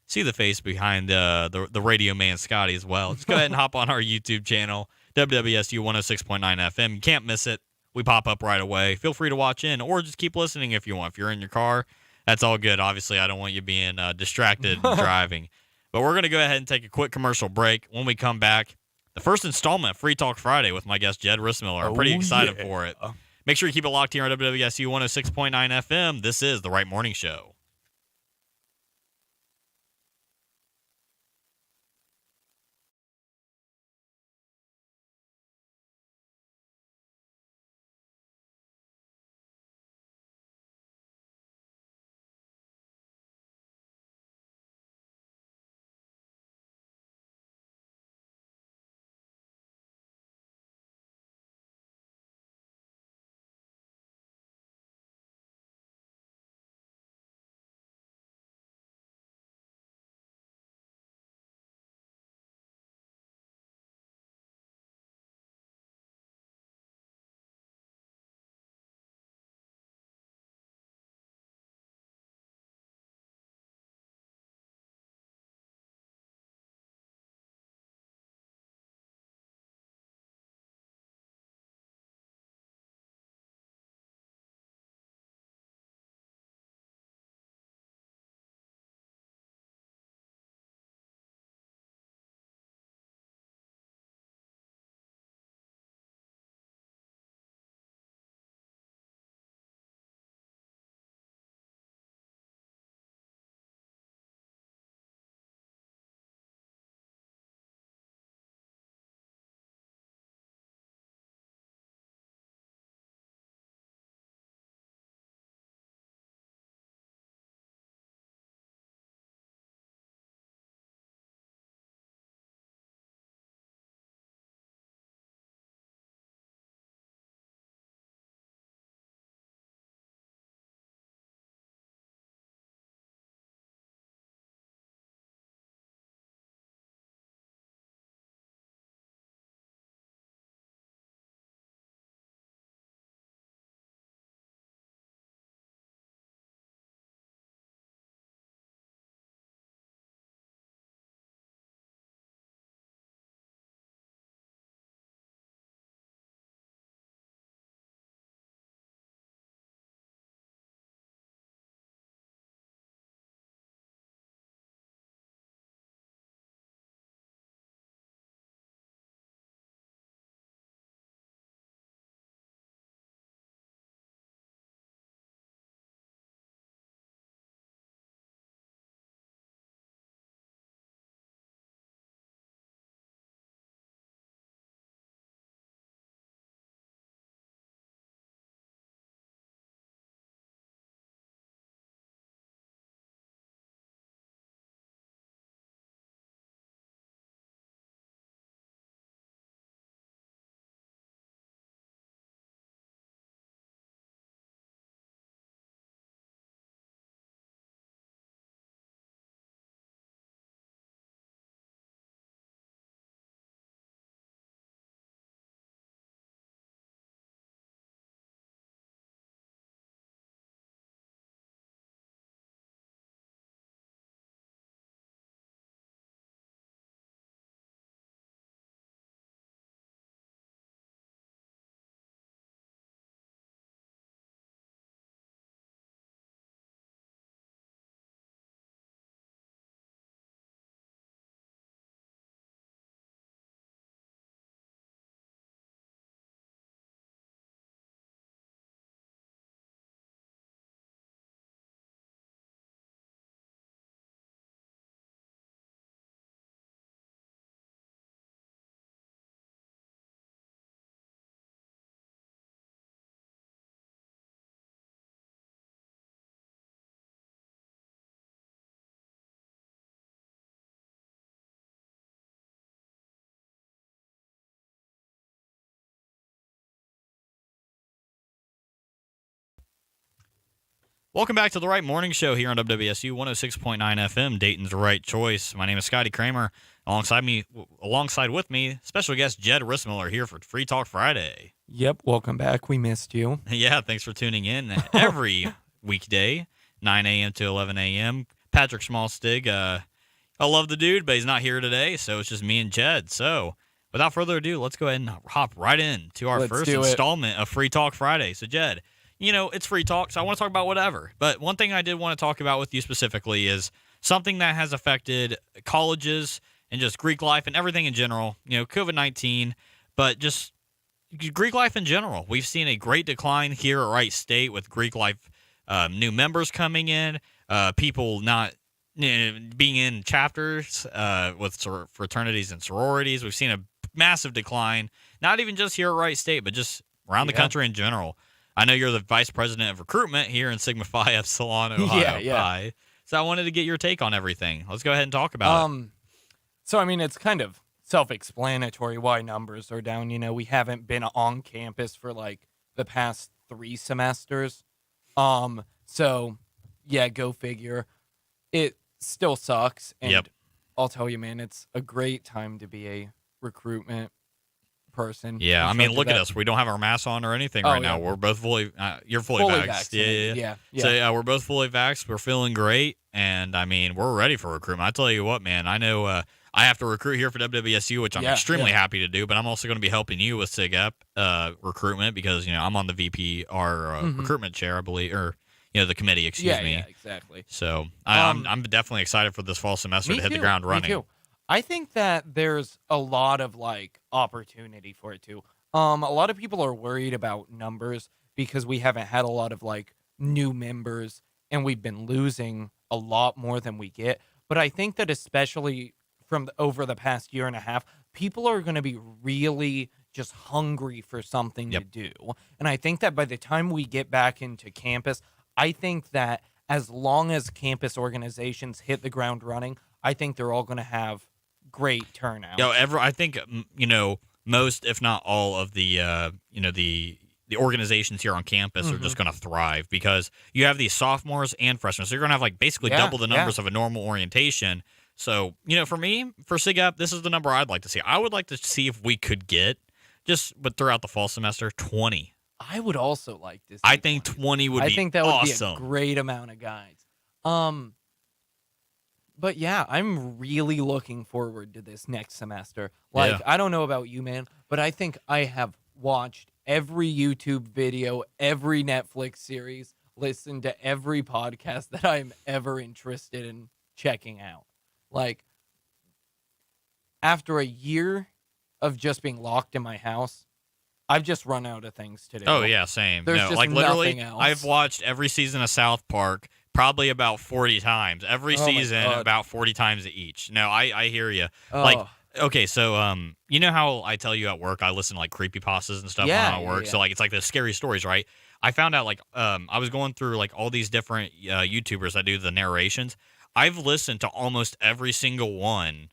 see the face behind the radio man Scotty as well. Just go ahead and hop on our YouTube channel, WWSU 106.9 FM. You can't miss it. We pop up right away. Feel free to watch in or just keep listening if you want. If you're in your car, that's all good. Obviously, I don't want you being distracted and driving. But we're going to go ahead and take a quick commercial break. When we come back, the first installment of Free Talk Friday with my guest Jed Rissmiller. I'm pretty excited for it. Make sure you keep it locked here on WWSU 106.9 FM. This is The Wright Morning Show. Welcome back to the Wright Morning Show here on WWSU 106.9 FM, Dayton's Right Choice. My name is Scotty Kramer. Alongside with me, special guest Jed Rissmiller here for Free Talk Friday. Yep, welcome back. We missed you. Yeah, thanks for tuning in every weekday, 9 a.m. to 11 a.m. Patrick Schmalstig, I love the dude, but he's not here today, so it's just me and Jed. So without further ado, let's go ahead and hop right in to our first installment of Free Talk Friday. So Jed, it's free talk, so I want to talk about whatever. But one thing I did want to talk about with you specifically is something that has affected colleges and just Greek life and everything in general. COVID-19, but just Greek life in general. We've seen a great decline here at Wright State with Greek life new members coming in, people not being in chapters with fraternities and sororities. We've seen a massive decline, not even just here at Wright State, but just around the country in general. I know you're the vice president of recruitment here in Sigma Phi Epsilon, Ohio Phi. So I wanted to get your take on everything. Let's go ahead and talk about it. So, it's kind of self-explanatory why numbers are down. We haven't been on campus for, the past 3 semesters. So, yeah, go figure. It still sucks. And I'll tell you, man, it's a great time to be a recruitment person. Yeah, look at us. We don't have our masks on or anything right now. We're both you're fully vaxxed. Yeah. So, we're both fully vaxxed. We're feeling great. And, we're ready for recruitment. I tell you what, man, I know I have to recruit here for WWSU, which I'm extremely happy to do, but I'm also going to be helping you with SIGEP recruitment because, I'm on the VPR recruitment chair, I believe, or, the committee, excuse me. Yeah, exactly. So I'm definitely excited for this fall semester to hit the ground running. Me too. I think that there's a lot of opportunity for it too. A lot of people are worried about numbers because we haven't had a lot of new members and we've been losing a lot more than we get. But I think that especially from over the past year and a half, people are going to be really just hungry for something to do. And I think that by the time we get back into campus, I think that as long as campus organizations hit the ground running, I think they're all going to have great turnout. I think most, if not all, of the the organizations here on campus are just going to thrive because you have these sophomores and freshmen, so you're going to have basically double the numbers of a normal orientation. So for me, for SIGEP, this is the number I'd like to see. I would like to see if we could get but throughout the fall semester 20. I would also like to see. I think 20 would be awesome. I think that would be a great amount of guys. But yeah, I'm really looking forward to this next semester. I don't know about you, man, but I think I have watched every YouTube video, every Netflix series, listened to every podcast that I'm ever interested in checking out. After a year of just being locked in my house, I've just run out of things to do. Oh, yeah, same. There's just literally, nothing else. I've watched every season of South Park probably about 40 times. Every season, about 40 times each. No, I hear you. Okay, so you know how I tell you at work I listen to creepypastas and stuff when I'm at work? Yeah. So it's the scary stories, right? I found out I was going through all these different YouTubers that do the narrations. I've listened to almost every single one,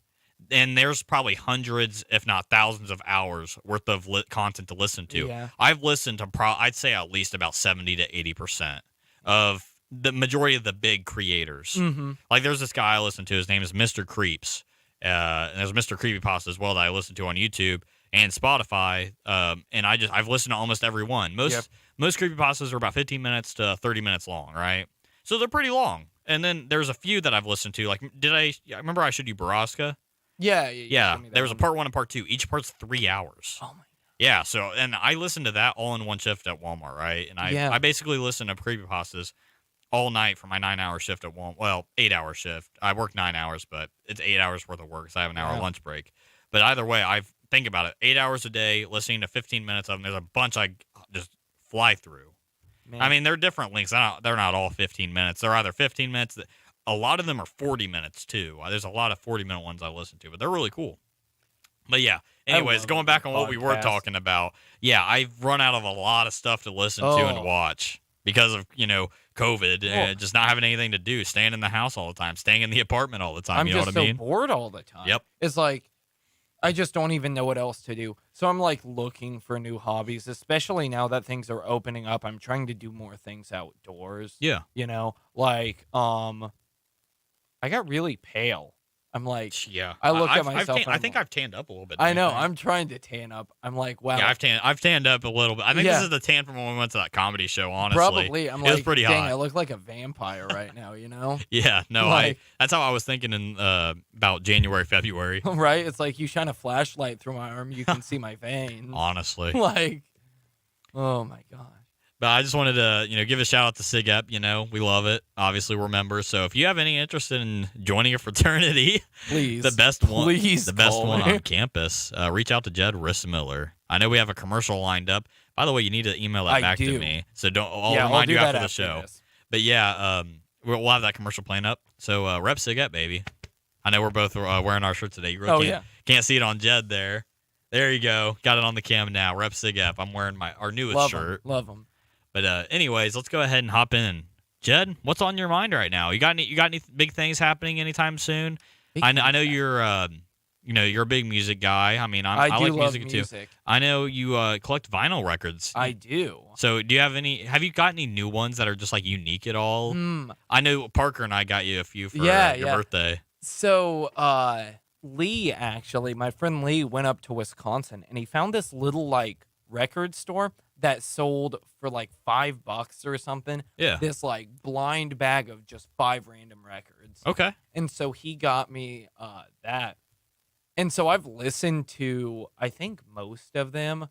and there's probably hundreds, if not thousands of hours worth of content to listen to. Yeah. I've listened to I'd say at least about 70 to 80% of the majority of the big creators. Mm-hmm. There's this guy I listen to. His name is Mr. Creeps. And there's Mr. Creepypasta as well that I listen to on YouTube and Spotify. And I've listened to almost every one. Most creepypastas are about 15 minutes to 30 minutes long, right? So they're pretty long. And then there's a few that I've listened to. I remember I showed you Baraska? Yeah. There was a part 1 and part 2. Each part's 3 hours. Oh my God. Yeah. So, and I listened to that all in one shift at Walmart, right? And I basically listened to creepypastas all night for my 9-hour shift at Walmart. Well, 8-hour shift. I work 9 hours, but it's 8 hours worth of work because I have an hour lunch break. But either way, think about it. 8 hours a day, listening to 15 minutes of them. There's a bunch I just fly through. Man. They're different lengths. They're not all 15 minutes. They're either 15 minutes. A lot of them are 40 minutes, too. There's a lot of 40-minute ones I listen to, but they're really cool. But, yeah. Anyways, going back on what we were talking about, I've run out of a lot of stuff to listen to and watch because of, COVID and just not having anything to do, staying in the house all the time, staying in the apartment all the time. I'm you know just what I mean? so bored all the time. Yep. It's I just don't even know what else to do. So I'm like looking for new hobbies, especially now that things are opening up. I'm trying to do more things outdoors. Yeah. Like I got really pale. I'm like, Yeah. I look at I've myself. tan- I I'm think like- I've tanned up a little bit. I know. don't you think? I'm trying to tan up. I'm like, wow. Yeah, I've tanned up a little bit. I think Yeah. this is the tan from when we went to that comedy show, honestly. Probably. I'm It like, was pretty dang, hot. I look like a vampire right now, you know? Yeah, no, Like- that's how I was thinking in about January, February. Right? It's like you shine a flashlight through my arm, you can see my veins. Honestly. Like, oh my gosh. But I just wanted to, give a shout out to SIGEP. We love it. Obviously, we're members. So if you have any interest in joining a fraternity, Please. the best one call one me. on campus, reach out to Jed Rismiller. I know we have a commercial lined up. By the way, you need to email that I back do. to me. So I'll Yeah, remind do you that after the show. this. But yeah, we'll have that commercial plan up. So rep SIGEP, baby. I know we're both wearing our shirts today. You really can't see it on Jed there. There you go. Got it on the cam now. Rep SIGEP. I'm wearing our newest Love shirt. Love them. But anyways, let's go ahead and hop in. Jed, what's on your mind right now? You got any big things happening anytime soon? I know you're you're a big music guy. I mean, I do like love music, music. too. I know you collect vinyl records. I do. So do you have you got any new ones that are just like unique at all? I know Parker and I got you a few for your birthday. So, Lee, actually, my friend Lee went up to Wisconsin and he found this little like record store that sold for like $5 or something. Yeah. This like blind bag of just 5 random records. Okay. And so he got me that. And so I've listened to, I think, most of them.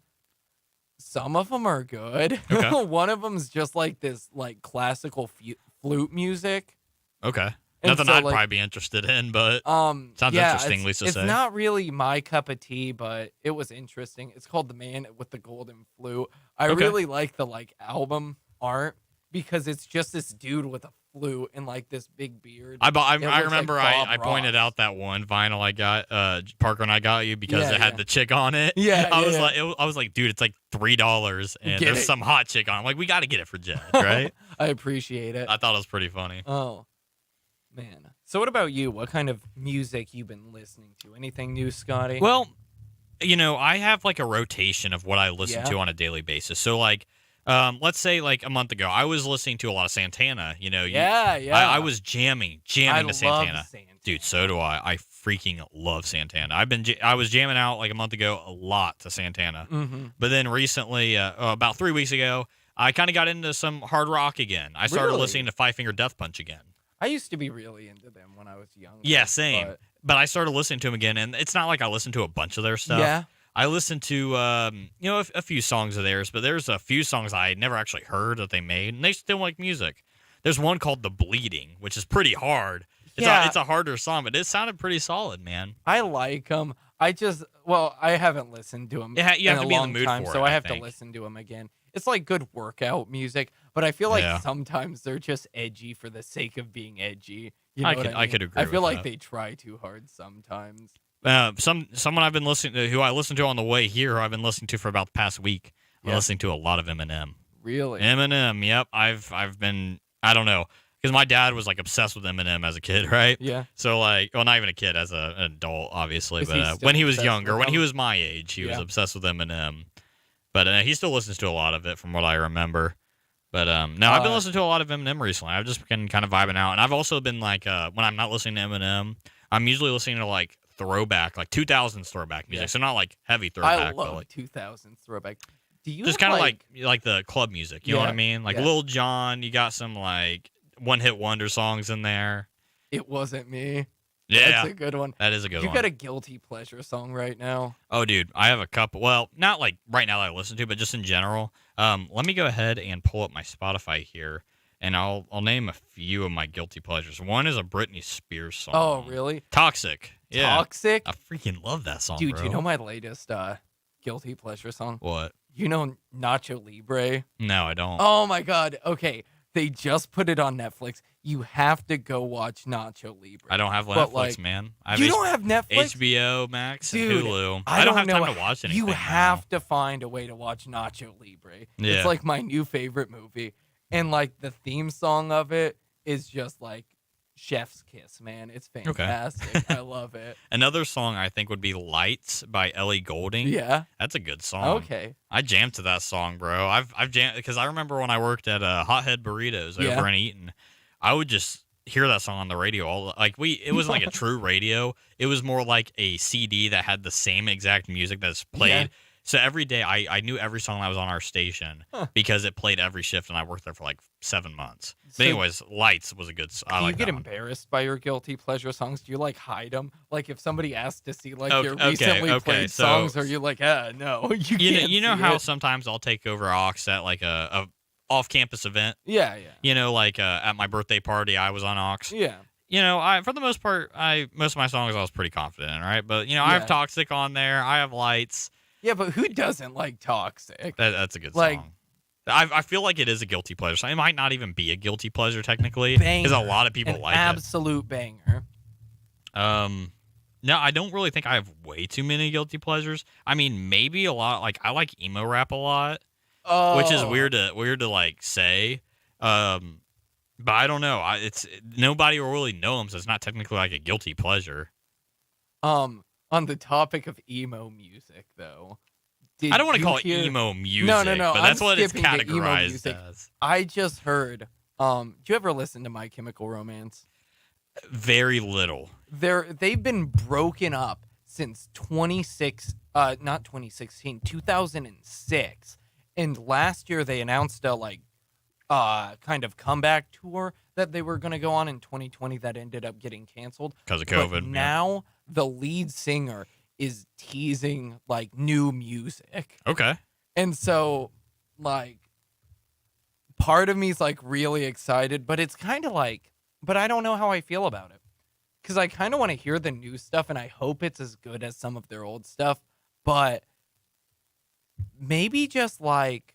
Some of them are good. Okay. One of them's just like this like classical flute music. Okay. And Nothing so, I'd like, probably be interested in, but sounds interesting, Lisa It's said. not really my cup of tea, but it was interesting. It's called The Man with the Golden Flute. I Okay. really like the like album art because it's just this dude with a flute and like this big beard. I It looks remember like Bob I pointed Ross. out that one vinyl I got Parker and I got you because Yeah, it had yeah. the chick on it. Yeah, I was yeah. like I was like, dude, it's like $3 and Get there's it. some hot chick on. I'm like, we got to get it for Jed, right? I appreciate it. I thought it was pretty funny. Oh, man. So what about you? What kind of music you been listening to? Anything new, Scotty? Well, I have like a rotation of what I listen Yeah. to on a daily basis. So like let's say like a month ago, I was listening to a lot of Santana, yeah. I was jamming I to love Santana. Dude, so do I. I freaking love Santana. I was jamming out like a month ago a lot to Santana. Mm-hmm. But then recently, about 3 weeks ago, I kind of got into some hard rock again. I started Really? listening to Five Finger Death Punch again. I used to be really into them when I was younger. Yeah, same. but- But I started listening to them again, and it's not like I listened to a bunch of their stuff. Yeah. I listened to a few songs of theirs, but there's a few songs I had never actually heard that they made, and they still like music. There's one called "The Bleeding," which is pretty hard. It's a harder song, but it sounded pretty solid, man. I like them. I haven't listened to them You have in to a be in the long mood time, for so it, I I have to think. listen to them again. It's like good workout music, but I feel like Yeah. sometimes they're just edgy for the sake of being edgy. You I know what could- I I mean? could agree I feel with like that. they try too hard sometimes. Someone I've been listening to, who I listened to on the way here, who I've been listening to for about the past week. I'm Yeah. listening to a lot of Eminem. Really? Eminem, yep. I've been, I don't know, because my dad was like obsessed with Eminem as a kid, right? Yeah. So like, well, not even a kid, as an adult, obviously, Is but he still when he was obsessed younger, with when he him? was my age, he was Yeah. obsessed with Eminem. But he still listens to a lot of it, from what I remember. But no, I've been listening to a lot of Eminem recently. I've just been kind of vibing out, and I've also been like, when I'm not listening to Eminem, I'm usually listening to like throwback, like 2000s throwback music. Yeah. So not like heavy I throwback, but love like 2000s throwback. Do you just have, kind of like the club music. You know what I Yeah, mean? Like yeah. Lil Jon, you got some like one-hit wonder songs in there. It Wasn't Me? Yeah, That's a good one. that is a good You one. got a guilty pleasure song right now? Oh, dude, I have a couple. Well, not like right now that I listen to, but just in general. Let me go ahead and pull up my Spotify here, and I'll name a few of my guilty pleasures. One is a Britney Spears song. Oh, really? Toxic. Yeah. Toxic? I freaking love that song, Dude, bro. you know my latest guilty pleasure song? What? You know Nacho Libre? No, I don't. Oh my god. Okay. They just put it on Netflix. You have to go watch Nacho Libre. I don't have But, Netflix, like, man. I have You don't have Netflix? HBO Max Dude, and Hulu. I don't have know time to watch anything. You now. have to find a way to watch Nacho Libre. Yeah. It's like my new favorite movie. And like the theme song of it is just like Chef's Kiss, man. It's fantastic. I love it. Another song I think would be Lights by Ellie Goulding. Yeah. That's a good song. Okay. I jammed to that song, bro. I've jammed because I remember when I worked at Hothead Burritos over in Eaton, I would just hear that song on the radio it wasn't like a true radio. It was more like a CD that had the same exact music that's played. Yeah. So every day I knew every song that was on our station because it played every shift, and I worked there for like 7 months. But So- anyways, Lights was a good song. Do you get embarrassed by your guilty pleasure songs? Do you like hide them? Like if somebody asks to see like your recently played songs, are you like, no, you can't? You know see how it. sometimes I'll take over aux at like a off-campus event. Yeah. You know, like at my birthday party, I was on aux. Yeah. You know, I for the most part, most of my songs I was pretty confident in, right? But I have Toxic on there. I have Lights. Yeah, but who doesn't like Toxic? That's a good Like- song. I feel like it is a guilty pleasure. So it might not even be a guilty pleasure technically, Banger. because a lot of people An like absolute banger. it. No, I don't really think I have way too many guilty pleasures. I mean, maybe a lot. Like I like emo rap a lot, Oh, which is weird to like say. But I don't know. It's nobody will really know them, so it's not technically like a guilty pleasure. On the topic of emo music, though, I don't want to did call you it hear- emo music. No, but I'm that's what it's skipping the emo categorized music. as. I just heard. Do you ever listen to My Chemical Romance? Very little. They've been broken up since 2006, and last year they announced a kind of comeback tour that they were going to go on in 2020 that ended up getting canceled Because of But COVID. yeah. now the lead singer is teasing like new music, Okay. and so like part of me is like really excited, but it's kind of like, but I don't know how I feel about it. Because I kind of want to hear the new stuff, and I hope it's as good as some of their old stuff. But maybe just like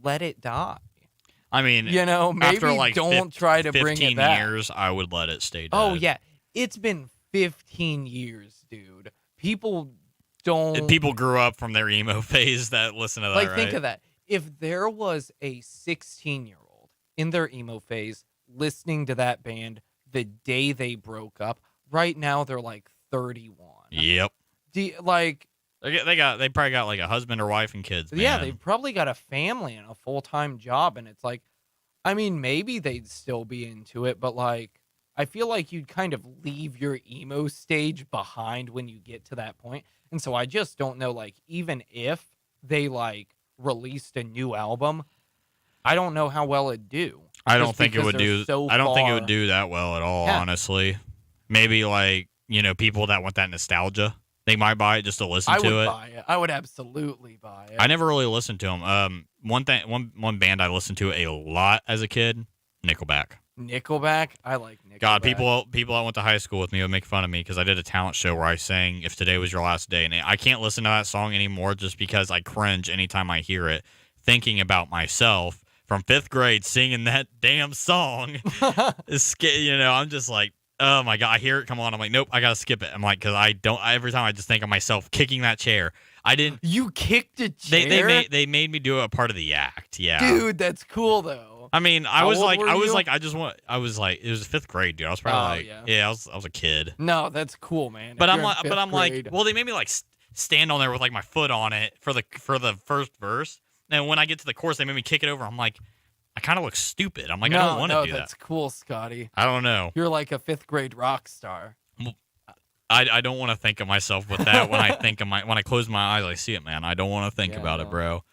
let it die. I mean, Maybe after like don't try to bring 15 it back. years, I would let it stay dead. Oh yeah, it's been 15 years, dude. People don't And people grew up from their emo phase that listen to that, like right? think of that. If there was a 16-year-old in their emo phase listening to that band the day they broke up, right now they're like 31. Yep. They They probably got like a husband or wife and kids. Yeah, man. they've probably got a family and a full-time job, and it's like, I mean, maybe they'd still be into it, but like, I feel like you'd kind of leave your emo stage behind when you get to that point. And so I just don't know, like, even if they like released a new album, I don't know how well it'd do. I don't just think it because would they're do. so I don't think it far- would do that well at all. Yeah. Honestly, maybe like people that want that nostalgia, they might buy it just to listen I to would it. buy it. I would absolutely buy it. I never really listened to them. One band I listened to a lot as a kid, Nickelback. Nickelback. I like Nickelback. God, people that went to high school with me would make fun of me because I did a talent show where I sang "If Today Was Your Last Day," and I can't listen to that song anymore just because I cringe anytime I hear it, thinking about myself from 5th grade singing that damn song. I'm just like, oh my God, I hear it come on. I'm like, nope, I gotta skip it. I'm like, because every time I just think of myself kicking that chair. I didn't. You kicked a chair? They made me do a part of the act. Yeah, Dude, that's cool though. I mean, How old were you? it was like, it was 5th grade, dude. I was probably I was a kid. No, that's cool, man. But If I'm you're in like, fifth grade. well, they made me like stand on there with like my foot on it for the first verse. And when I get to the chorus, they made me kick it over. I'm like, I kind of look stupid. I'm like, I don't want to do that's that. cool, Scotty. I don't know. You're like a 5th grade rock star. I don't want to think of myself with that when I when I close my eyes, I see it, man. I don't want to think Yeah, about no. it, bro.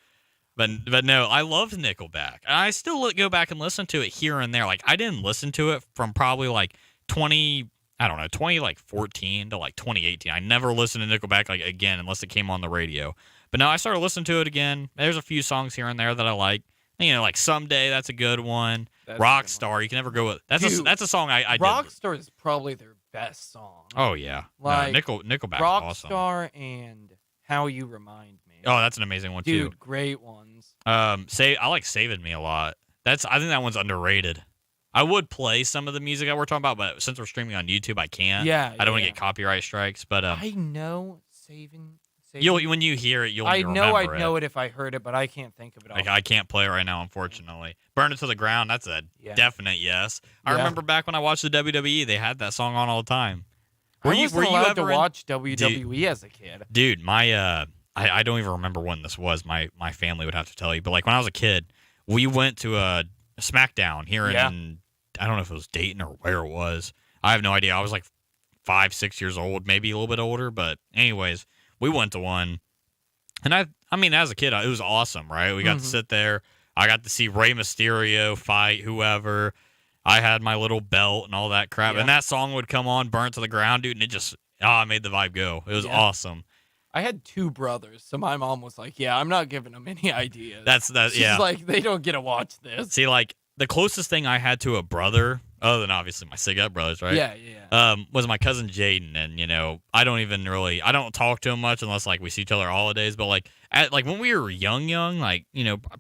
But no, I loved Nickelback. And I still go back and listen to it here and there. Like I didn't listen to it from probably like 2014 to like 2018. I never listened to Nickelback like again unless it came on the radio. But now I started listening to it again. There's a few songs here and there that I like. Like Someday, that's a good one. That's a good Rockstar, you can never go with. That's Dude, a song I did. Rockstar is probably their best song. Oh yeah, Like, Nickelback, awesome. Rockstar and How You Remind Me. Oh, that's an amazing one Dude, too. great ones. I like Saving Me a lot. I think that one's underrated. I would play some of the music that we're talking about, but since we're streaming on YouTube, I can't. Yeah, I don't want to yeah. get copyright strikes. But I know Saving Stadium? When you hear it, you'll I know remember I'd know it if I heard it, but I can't think of it. Like, I can't play it right now, unfortunately. Burn It to the Ground, that's a definite yes. I remember back when I watched the WWE, they had that song on all the time. Were you allowed to watch WWE as a kid? Dude, my I don't even remember when this was. My family would have to tell you. But like when I was a kid, we went to a SmackDown here in I don't know if it was Dayton or where it was. I have no idea. I was like 5, 6 years old, maybe a little bit older. But anyways, we went to one. And I mean, as a kid, it was awesome, right? We got to sit there. I got to see Rey Mysterio fight whoever. I had my little belt and all that crap. And that song would come on, Burn It to the Ground, dude, and it just made the vibe go. It was awesome. I had 2 brothers, so my mom was like, "Yeah, I'm not giving them any ideas." She's like, they don't get to watch this. See, like the closest thing I had to a brother, other than obviously my Sig Up brothers, right? Yeah. Was my cousin Jaden, and I don't talk to him much unless like we see each other holidays. But like when we were young, like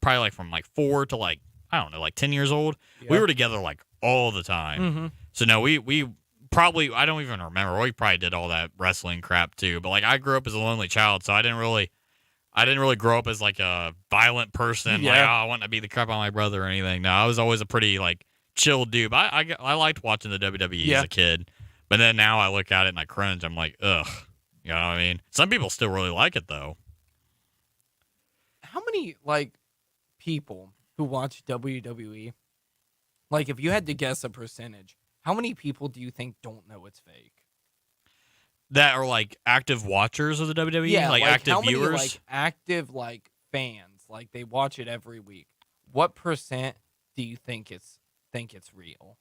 probably like from like 4 to like I don't know, like 10 years old, we were together like all the time. So no, we probably, I don't even remember. We probably did all that wrestling crap too. But like I grew up as a lonely child, so I didn't really grow up as like a violent person. Like I want to beat the crap out of my brother or anything. No, I was always a pretty like chill dude. But I liked watching the WWE as a kid. But then now I look at it and I cringe. I'm like, ugh. You know what I mean? Some people still really like it though. How many like people who watch WWE, like if you had to guess a percentage, how many people do you think don't know it's fake? That are like active watchers of the WWE? Yeah, like active how many, viewers? like active like fans, like they watch it every week. What percent do you think it's real?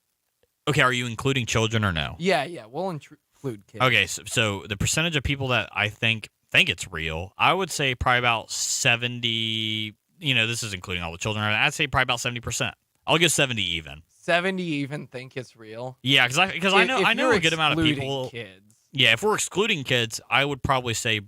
Okay, are you including children or no? Yeah, we'll include kids. Okay, so the percentage of people that I think it's real, I would say probably about 70. This is including all the children. I'd say probably about 70%. I'll give 70 even. 70 even think it's real? Yeah, because I know a good amount of people. Kids. Yeah, if we're excluding kids, I would probably say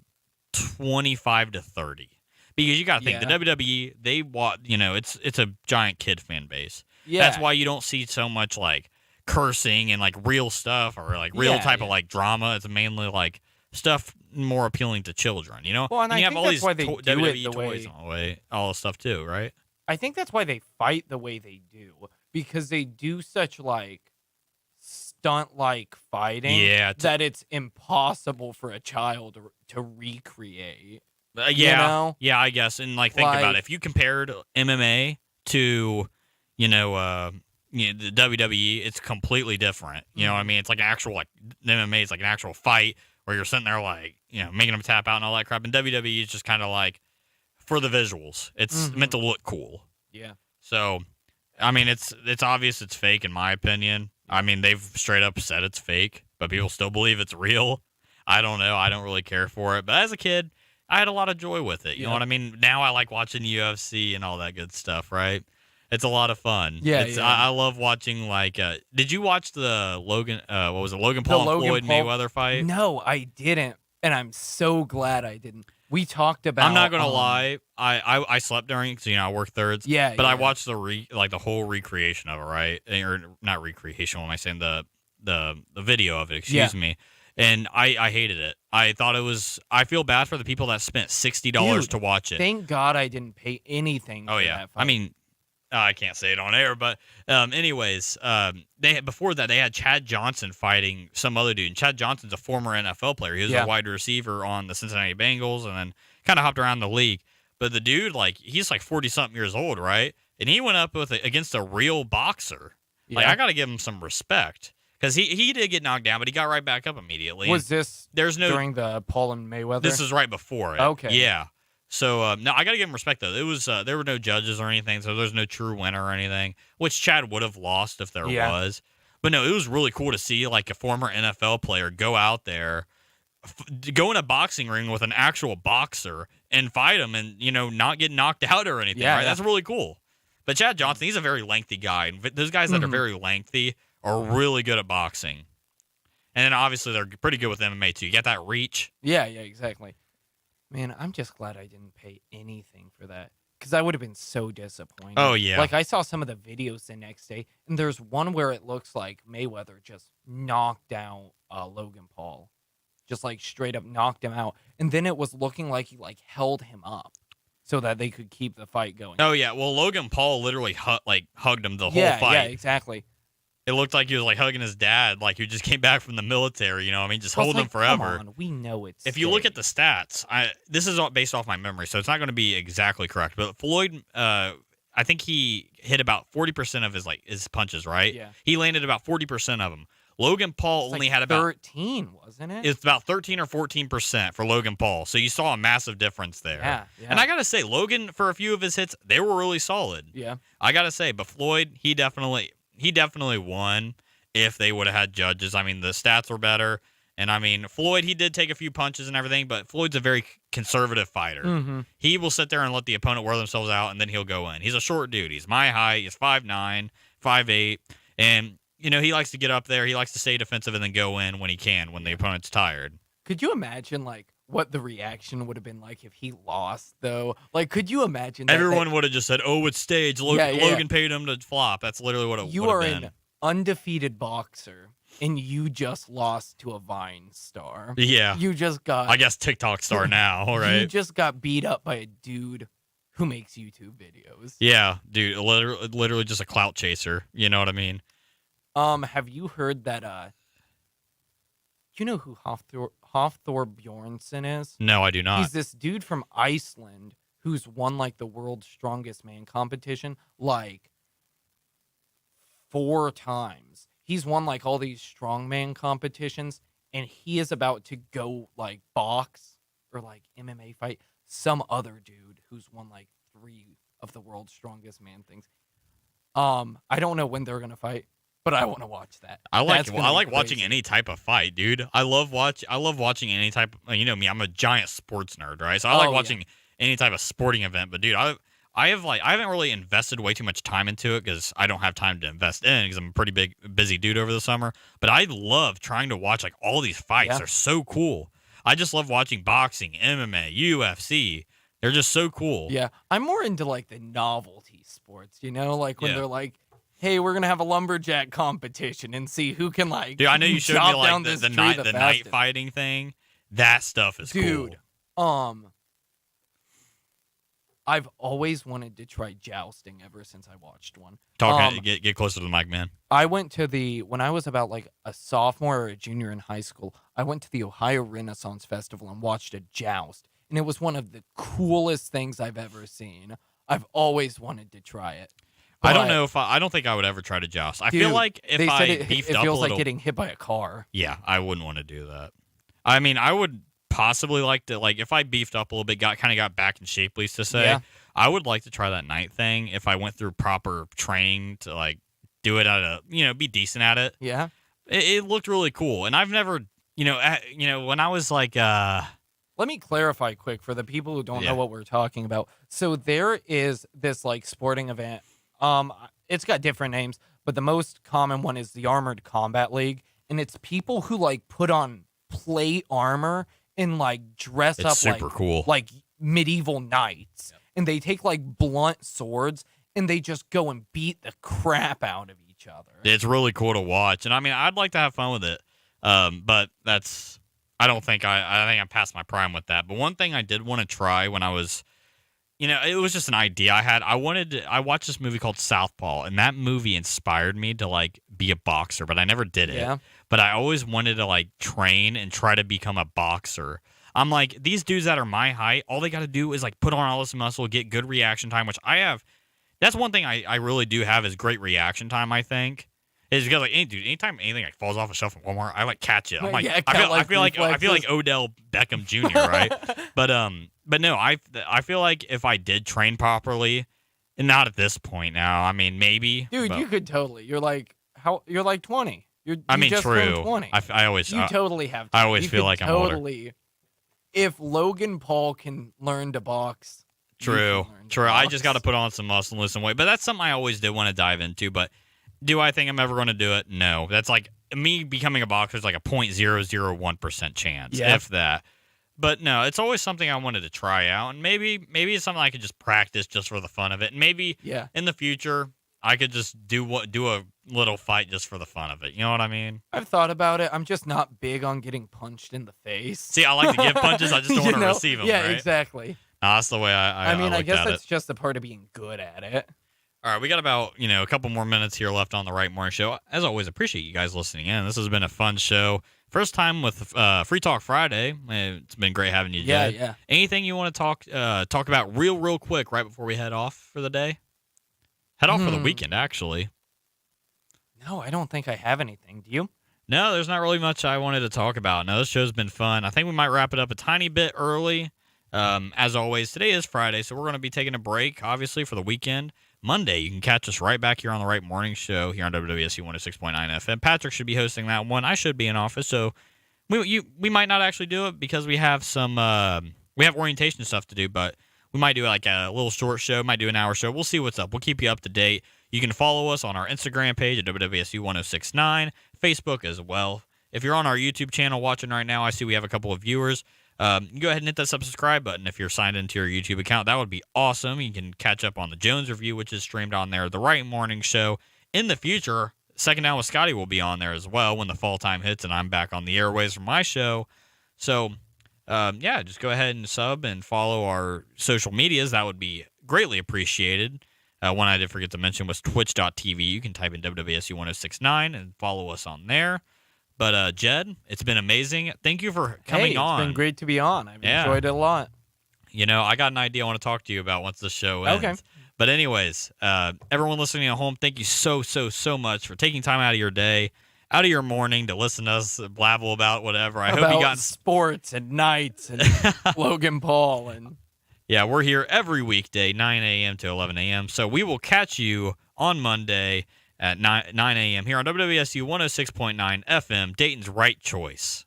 25 to 30. Because you got to think the WWE, they watch. It's a giant kid fan base. Yeah, that's why you don't see so much like cursing and like real stuff or like real type of like drama. It's mainly like stuff more appealing to children. Well, and you I have think all that's these why they do WWE it the toys way, all this stuff too, right? I think that's why they fight the way they do, because they do such like stunt like fighting that it's impossible for a child to recreate. Yeah, I guess. And like think about it. If you compared MMA to the WWE, it's completely different. You know what I mean? It's like an actual like MMA is like an actual fight where you're sitting there like making them tap out and all that crap. And WWE is just kind of like for the visuals. It's meant to look cool. Yeah. So, I mean, it's obvious it's fake in my opinion. I mean, they've straight up said it's fake, but people still believe it's real. I don't know. I don't really care for it. But as a kid, I had a lot of joy with it. You know what I mean? Now I like watching UFC and all that good stuff, right? It's a lot of fun. Yeah, I love watching like. Did you watch the Logan Paul and Floyd Mayweather fight? No, I didn't, and I'm so glad I didn't. We talked about. I'm not gonna lie. I slept during because I work thirds. Yeah, but I watched the whole recreation of it, right? Or not recreation. What am I saying? The video of it. Excuse me. And I hated it. I thought it was. I feel bad for the people that spent $60 to watch it. Thank God I didn't pay anything. Oh for yeah. That fight. I mean, I can't say it on air, but anyways, before that they had Chad Johnson fighting some other dude. And Chad Johnson's a former NFL player. He was a wide receiver on the Cincinnati Bengals, and then kind of hopped around the league. But the dude, like, he's like 40-something years old, right? And he went up against a real boxer. Yeah. Like, I got to give him some respect. Because he did get knocked down, but he got right back up immediately. Was this during the Paul and Mayweather? This is right before it. Okay. Yeah. So, no, I got to give him respect, though. It was there were no judges or anything, so there's no true winner or anything, which Chad would have lost if there was. But, no, it was really cool to see, like, a former NFL player go out there, go in a boxing ring with an actual boxer and fight him and, not get knocked out or anything, right? That's really cool. But Chad Johnson, he's a very lengthy guy. And those guys that are very lengthy are really good at boxing. And then obviously they're pretty good with MMA too. You got that reach. Yeah, exactly. Man, I'm just glad I didn't pay anything for that, because I would have been so disappointed. Oh, yeah. Like, I saw some of the videos the next day, and there's one where it looks like Mayweather just knocked out Logan Paul. just like straight up knocked him out. And then it was looking like he like held him up so that they could keep the fight going. Oh yeah, well Logan Paul literally hugged him the whole Yeah, fight. yeah, exactly. It looked like he was like hugging his dad, like he just came back from the military. You know, what I mean, just Plus, holding him like, forever. Come on, we know it's. If you look at the stats, this is all based off my memory, so it's not going to be exactly correct. But Floyd, I think he hit about 40% of his punches. Right? Yeah. He landed about 40% of them. Logan Paul only had about 13, wasn't it? It's about 13 or 14% for Logan Paul. So you saw a massive difference there. Yeah. And I gotta say, Logan, for a few of his hits, they were really solid. Yeah. I gotta say, but Floyd, he definitely won if they would have had judges. I mean, the stats were better. And I mean, Floyd, he did take a few punches and everything, but Floyd's a very conservative fighter. Mm-hmm. He will sit there and let the opponent wear themselves out, and then he'll go in. He's a short dude. He's my height. He's 5'9", 5'8", and you know, he likes to get up there. He likes to stay defensive and then go in when he can, when the opponent's tired. Could you imagine, like, what the reaction would have been like if he lost, though? Like, could you imagine that Everyone would have just said, oh, it's staged. Logan paid him to flop. That's literally what it would have been. You are an undefeated boxer, and you just lost to a Vine star. Yeah. You just got... I guess TikTok star now, right? You just got beat up by a dude who makes YouTube videos. Yeah, dude. Literally just a clout chaser. You know what I mean? Have you heard that, you know who Hafthor Bjornsson is? No, I do not. He's this dude from Iceland who's won, like, the world's strongest man competition, like, 4 times. He's won, like, all these strongman competitions, and he is about to go, like, box or, like, MMA fight some other dude who's won, like, 3 of the world's strongest man things. I don't know when they're gonna fight. But I want to watch that. I like watching any type of fight, dude. I love watching any type. You know me, I'm a giant sports nerd, right? So I like watching any type of sporting event. But dude, I haven't really invested way too much time into it because I don't have time to invest in because I'm a pretty busy dude over the summer. But I love trying to watch like all these fights. Yeah. They're so cool. I just love watching boxing, MMA, UFC. They're just so cool. Yeah, I'm more into like the novelty sports. You know, like when they're like, hey, we're gonna have a lumberjack competition and see who can like. Dude, I know you showed me like the night fighting thing. That stuff is cool. Dude, I've always wanted to try jousting ever since I watched one. Get closer to the mic, man. I went to when I was about like a sophomore or a junior in high school, I went to the Ohio Renaissance Festival and watched a joust. And it was one of the coolest things I've ever seen. I've always wanted to try it. I don't know if I don't think I would ever try to joust. I feel like if I beefed up a little, it feels like getting hit by a car. Yeah, I wouldn't want to do that. I mean, I would possibly like to, like, if I beefed up a little bit, got back in shape, at least to say, I would like to try that night thing if I went through proper training to like do it at be decent at it. Yeah, it looked really cool, and I've never, when I was like, Let me clarify quick for the people who don't know what we're talking about. So there is this like sporting event. It's got different names, but the most common one is the Armored Combat League, and it's people who like put on plate armor and like dress up super cool, like medieval knights, and they take like blunt swords and they just go and beat the crap out of each other. It's really cool to watch, and I mean, I'd like to have fun with it, but I don't think I think I'm past my prime with that. But one thing I did want to try when I was. It was just an idea I had. I watched this movie called Southpaw, and that movie inspired me to, like, be a boxer, but I never did it. Yeah. But I always wanted to, like, train and try to become a boxer. I'm like, these dudes that are my height, all they got to do is, like, put on all this muscle, get good reaction time, which I have. That's one thing I really do have is great reaction time, I think. Is because, like, anytime anything like falls off a shelf in Walmart, I like catch it. I'm like, I feel like Odell Beckham Jr., right? But no, I feel like if I did train properly, and not at this point now. I mean, maybe, dude, you could totally. You're like 20. You just true. turned 20. I always you totally have. I always feel like I'm older. If Logan Paul can learn to box, true. I just got to put on some muscle and lose some weight. But that's something I always did want to dive into. But do I think I'm ever going to do it? No. That's like me becoming a boxer is like a 0.001% chance, if that. But no, it's always something I wanted to try out, and maybe it's something I could just practice just for the fun of it. And maybe in the future, I could just do a little fight just for the fun of it. You know what I mean? I've thought about it. I'm just not big on getting punched in the face. See, I like to give punches. I just don't want to receive them. Yeah, right? exactly. No, that's the way I mean, I looked guess at that's it. just a part of being good at it. All right, we got about a couple more minutes here left on the Right Morning Show. As always, appreciate you guys listening in. This has been a fun show. First time with Free Talk Friday. It's been great having you, Yeah, Jed. yeah. Anything you want to talk about real quick right before we head off for the day? Head off for the weekend, actually. No, I don't think I have anything. Do you? No, there's not really much I wanted to talk about. No, this show's been fun. I think we might wrap it up a tiny bit early. As always, today is Friday, so we're going to be taking a break, obviously, for the weekend. Monday, you can catch us right back here on the Right Morning Show here on WWSU 106.9 FM. Patrick should be hosting that one. I should be in office, so we might not actually do it because we have some we have orientation stuff to do, but we might do like a little short show, might do an hour show. We'll see what's up. We'll keep you up to date. You can follow us on our Instagram page at WWSU 1069, Facebook as well. If you're on our YouTube channel watching right now, I see we have a couple of viewers. You go ahead and hit that subscribe button if you're signed into your YouTube account. That would be awesome. You can catch up on the Jones Review, which is streamed on there. The Right Morning Show. In the future, Second Down with Scotty will be on there as well when the fall time hits and I'm back on the airways for my show. So, just go ahead and sub and follow our social medias. That would be greatly appreciated. One I did forget to mention was twitch.tv. You can type in WWSU 1069 and follow us on there. But, Jed, it's been amazing. Thank you for coming on. It's been great to be on. I've enjoyed it a lot. I got an idea I want to talk to you about once the show ends. Okay. But anyways, everyone listening at home, thank you so much for taking time out of your day, out of your morning to listen to us blabble about whatever. I hope you got sports and nights and Logan Paul and... Yeah, we're here every weekday, 9 a.m. to 11 a.m. So we will catch you on Monday at 9 a.m. here on WWSU 106.9 FM, Dayton's Right Choice.